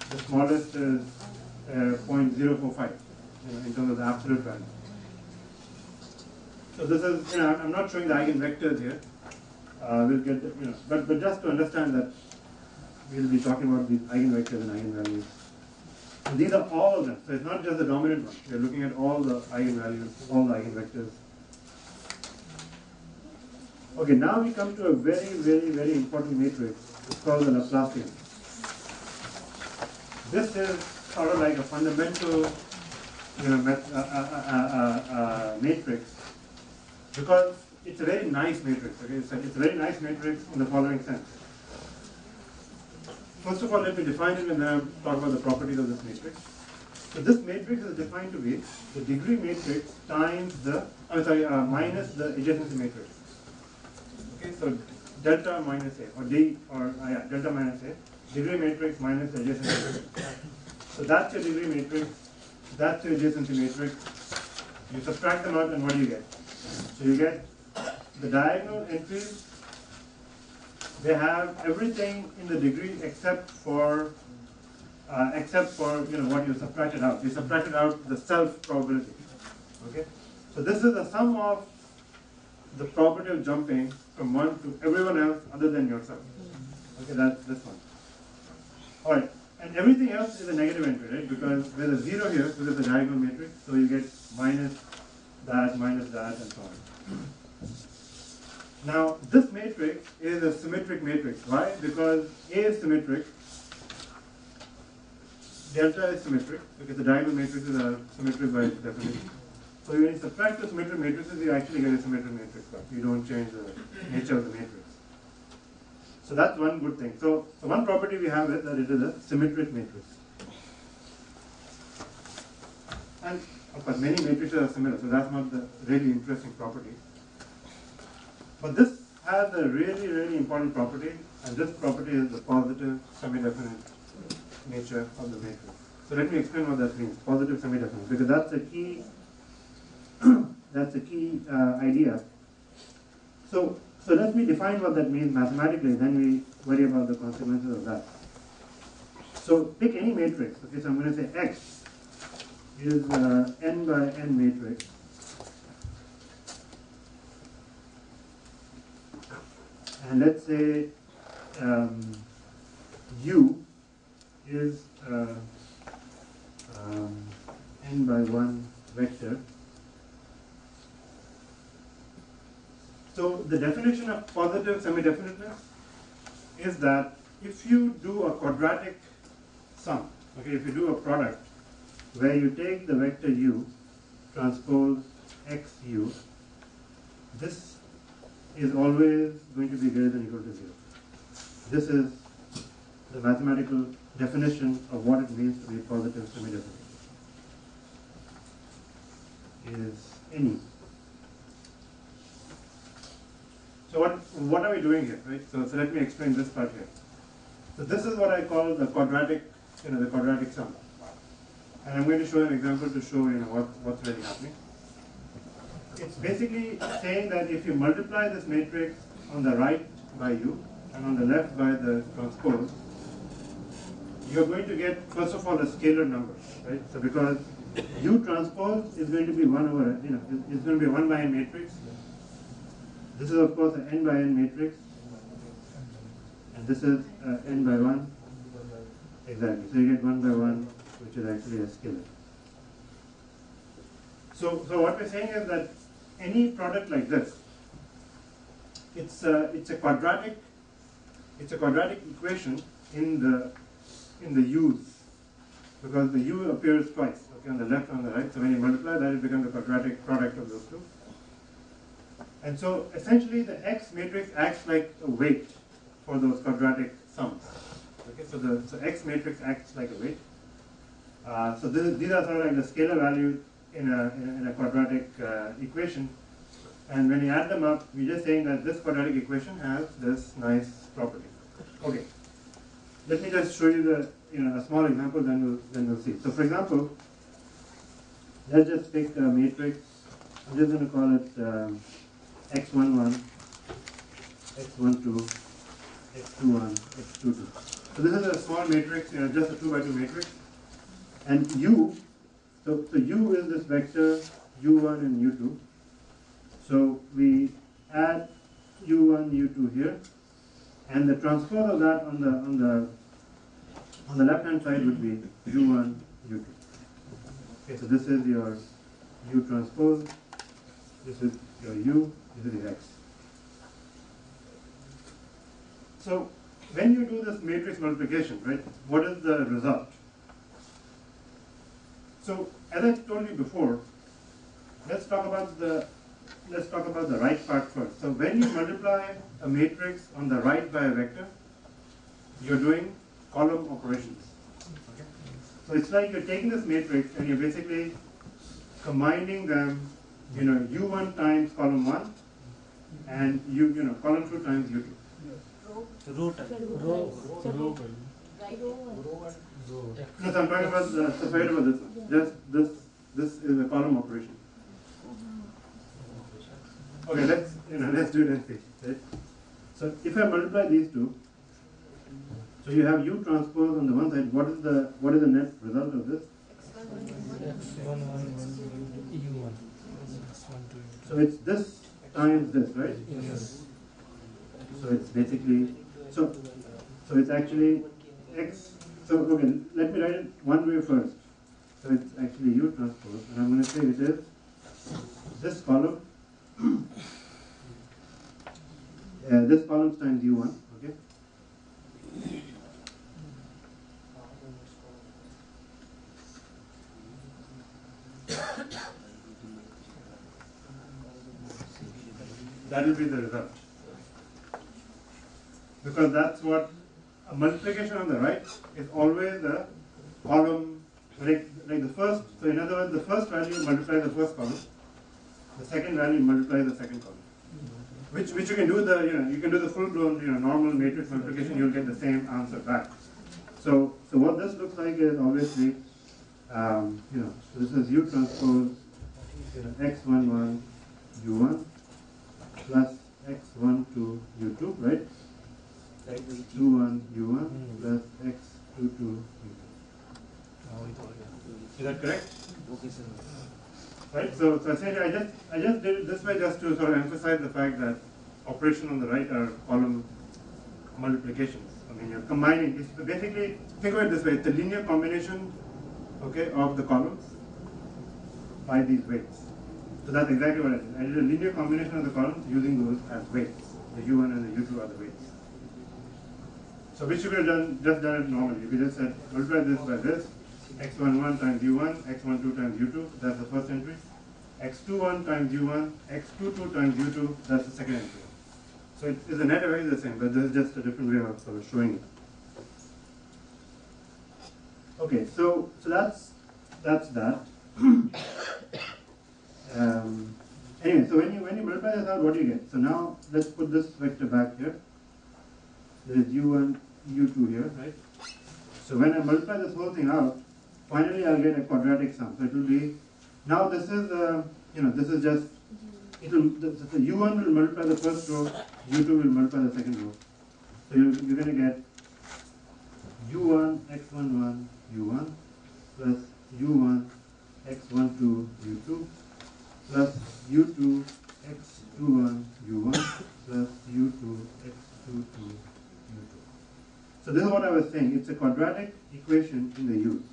the smallest is 0.045 in terms of the absolute value. So this is, I'm not showing the eigenvectors here. We'll get, but just to understand that we'll be talking about these eigenvectors and eigenvalues. So these are all of them. So it's not just the dominant one. We're looking at all the eigenvalues, all the eigenvectors. Okay, now we come to a very, very, very important matrix. It's called the Laplacian. This is sort of like a fundamental, matrix because it's a very nice matrix. Okay, it's a very nice matrix in the following sense. First of all, let me define it and then I'll talk about the properties of this matrix. So this matrix is defined to be the degree matrix times the, minus the adjacency matrix. Okay, so delta minus A, or D, or delta minus A, degree matrix minus the adjacency matrix. So that's your degree matrix, that's your adjacency matrix. You subtract them out and what do you get? So you get the diagonal entries. They have everything in the degree except for what you subtracted out. You subtracted out the self probability. Okay, so this is the sum of the probability of jumping from one to everyone else other than yourself. Okay, that's this one. All right, and everything else is a negative entry, right? Because there's a 0 here, so there's a diagonal matrix, so you get minus that, and so on. Now, this matrix is a symmetric matrix. Why? Because A is symmetric, delta is symmetric, because the diagonal matrices are symmetric by definition. So when you subtract the symmetric matrices, you actually get a symmetric matrix. You don't change the nature of the matrix. So that's one good thing. So one property we have is that it is a symmetric matrix. And of course, many matrices are similar, so that's not the really interesting property. But this has a really, really important property, and this property is the positive semi-definite nature of the matrix. So let me explain what that means, positive semi-definite, because that's a key idea. So let me define what that means mathematically, then we worry about the consequences of that. So pick any matrix. Okay, so I'm going to say X is n by n matrix. And let's say U is n by 1 vector. So the definition of positive semi-definiteness is that if you do a quadratic sum, okay, if you do a product where you take the vector u transpose xu, this is always going to be greater than or equal to 0. This is the mathematical definition of what it means to be positive semi-definite. Is any. So what are we doing here, right? So let me explain this part here. So this is what I call the quadratic, the quadratic sum. And I'm going to show an example to show what's really happening. It's basically saying that if you multiply this matrix on the right by u and on the left by the transpose, you're going to get, first of all, a scalar number, right? So because u transpose is going to be 1 over, it's going to be a 1 by n matrix. This is, of course, an n by n matrix. And this is n by 1. Exactly. So you get 1 by 1, which is actually a scalar. So what we're saying is that any product like this, it's a quadratic equation in the u's, because the u appears twice, okay, on the left and on the right. So when you multiply that, it becomes a quadratic product of those two. And so essentially the X matrix acts like a weight for those quadratic sums. Okay, so X matrix acts like a weight. So these are sort of like the scalar values in a quadratic equation. And when you add them up, we're just saying that this quadratic equation has this nice property. Okay, let me just show you a small example, then we'll see. So for example, let's just pick a matrix. I'm just going to call it x11, x12, x21, x22. So this is a small matrix, just a 2 by 2 matrix. And u, so u is this vector u1 and u2. So we add u1, u2 here, and the transpose of that on the left hand side would be u1, u2. Okay, so this is your u transpose, this is your u, this is x. So when you do this matrix multiplication, right, what is the result? So as I told you before, let's talk about the right part first. So when you multiply a matrix on the right by a vector, you're doing column operations. Okay? So it's like you're taking this matrix and you're basically combining them, u1 times column 1 and column 2 times u2. Row. No, so I'm talking about forget about this one. Just this is a column operation. Okay, let's do it and see. Right? So if I multiply these two, so you have u transpose on the one side. What is the net result of this? So it's this times this, right? Yes. So it's basically so it's actually x. So okay, let me write it one way first. So it's actually u transpose, and I'm going to say it is this column. This column times u1. Okay. That will be the result. Because that's what a multiplication on the right is always a column, like the first. So in other words, the first value multiplies the first column, the second value multiplies the second column. Which you can do the full blown normal matrix multiplication, you'll get the same answer back. So what this looks like is obviously so this is u transpose x11 u1 plus x12 u2, right? x21 u1 plus 2, 2, 2. Is that correct? Okay, sir. Right? So essentially I just did it this way just to sort of emphasize the fact that operation on the right are column multiplications. I mean, you're combining, it's basically, think of it this way, it's a linear combination, okay, of the columns by these weights. So that's exactly what I did. I did a linear combination of the columns using those as weights. The U1 and the U2 are the weights. So which you could have just done it normally. You could just said, multiply this by this, x11 times U1, x12 times U2, that's the first entry. x21 times U1, x22 times U2, that's the second entry. So the net effect is the same, but this is just a different way of sort of showing it. Okay, so that's that. Anyway, so when you multiply this out, what do you get? So now let's put this vector back here. There is U1, U2 here, right? So when I multiply this whole thing out, finally I'll get a quadratic sum. So it will be, now this is, this is just, the U1 will multiply the first row, U2 will multiply the second row. So you're going to get U1, x11, U1, plus U1, x12, U2, plus U2, x21, U1, plus U2, x22, U2. So this is what I was saying. It's a quadratic equation in the U.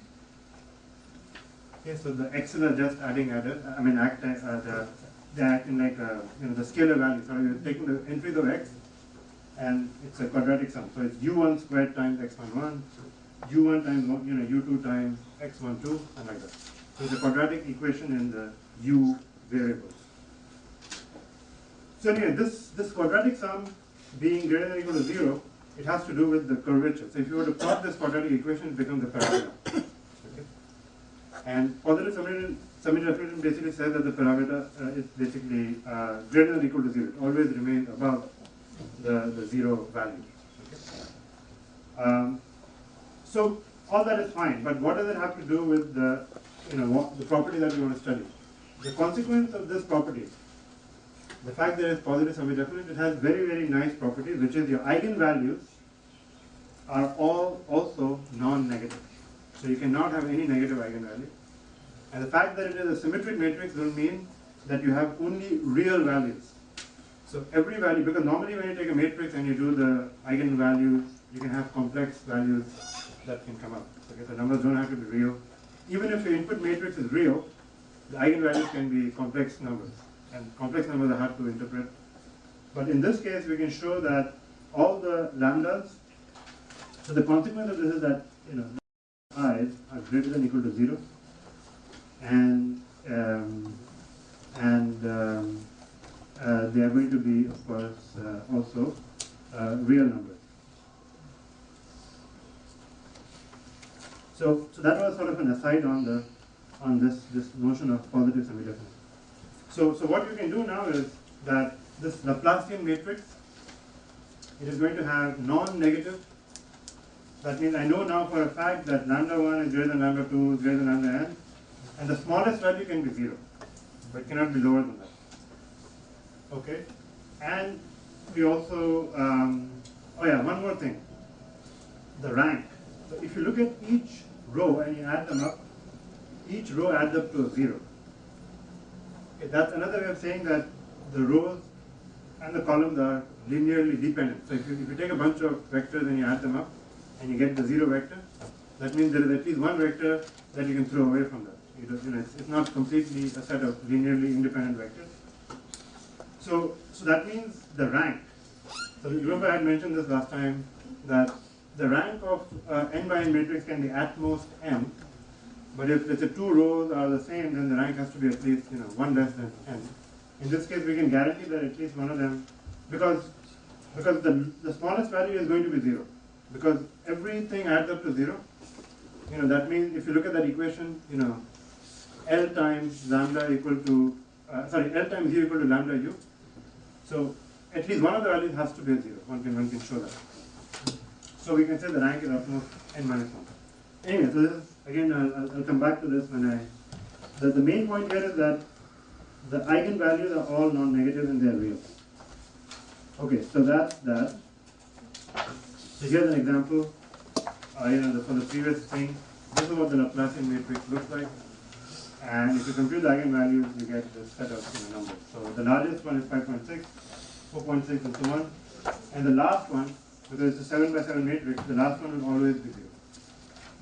Okay, so the x's are just adding they're acting like the scalar value. So you're taking the entries of x, and it's a quadratic sum. So it's U1 squared times x11, U1 times U2 times x12, and like that. So it's a quadratic equation in the U variables. So anyway, this quadratic sum being greater than or equal to 0, it has to do with the curvature. So if you were to plot this quadratic equation, it becomes a parabola. Okay? And positive summation definition basically says that the parameter is basically greater than or equal to 0. It always remains above the 0 value. Okay? So all that is fine, but what does it have to do with the property that we want to study? The consequence of this property, the fact that it's positive sum definite, it has very, very nice properties, which is your eigenvalues are all also non-negative. So you cannot have any negative eigenvalue. And the fact that it is a symmetric matrix will mean that you have only real values. So every value, because normally when you take a matrix and you do the eigenvalues, you can have complex values that can come up. Okay, so numbers don't have to be real. Even if your input matrix is real, the eigenvalues can be complex numbers. And complex numbers are hard to interpret. But in this case, we can show that all the lambdas, so the consequence of this is that i's are greater than or equal to 0, and they are going to be, of course, also real numbers. So that was sort of an aside on this notion of positive semi-definite. So what you can do now is that this Laplacian matrix, it is going to have non-negative. That means I know now for a fact that lambda 1 is greater than lambda 2 is greater than lambda n, and the smallest value can be 0, but it cannot be lower than that. Okay, and we also, one more thing, the rank. So if you look at each row and you add them up, each row adds up to a 0. Okay, that's another way of saying that the rows and the columns are linearly dependent. So if you take a bunch of vectors and you add them up and you get the 0 vector, that means there is at least one vector that you can throw away from that. It's not completely a set of linearly independent vectors. So that means the rank. So remember I had mentioned this last time, that the rank of n by n matrix can be at most m, but if let's say 2 rows are the same, then the rank has to be at least 1 less than n. In this case, we can guarantee that at least one of them, because the smallest value is going to be 0, because everything adds up to 0. That means if you look at that equation, L times lambda equal to L times u equal to lambda u. So at least one of the values has to be a 0. One can show that. So we can say the rank is at most n minus 1. Anyway, so this is, again, I'll come back to this when the main point here is that the eigenvalues are all non-negative and they are real. Okay, so that's that. So here's an example. for the previous thing, this is what the Laplacian matrix looks like. And if you compute the eigenvalues, you get this set of numbers. So the largest one is 5.6, 4.6, and so on. And the last one, because it's a 7 by 7 matrix, the last one will always be 0.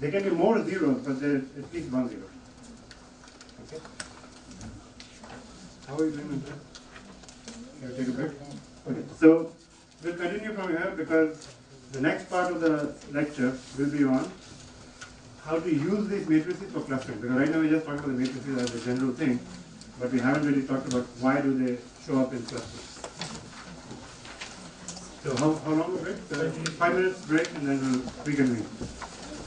There can be more zeros, but there is at least one 0. Okay? How are you doing with that? Can you take a break? Okay. So we'll continue from here because the next part of the lecture will be on how to use these matrices for clustering. Because right now we just talked about the matrices as a general thing, but we haven't really talked about why do they show up in clusters. So how long a break? 5 minutes break and then we'll reconvene.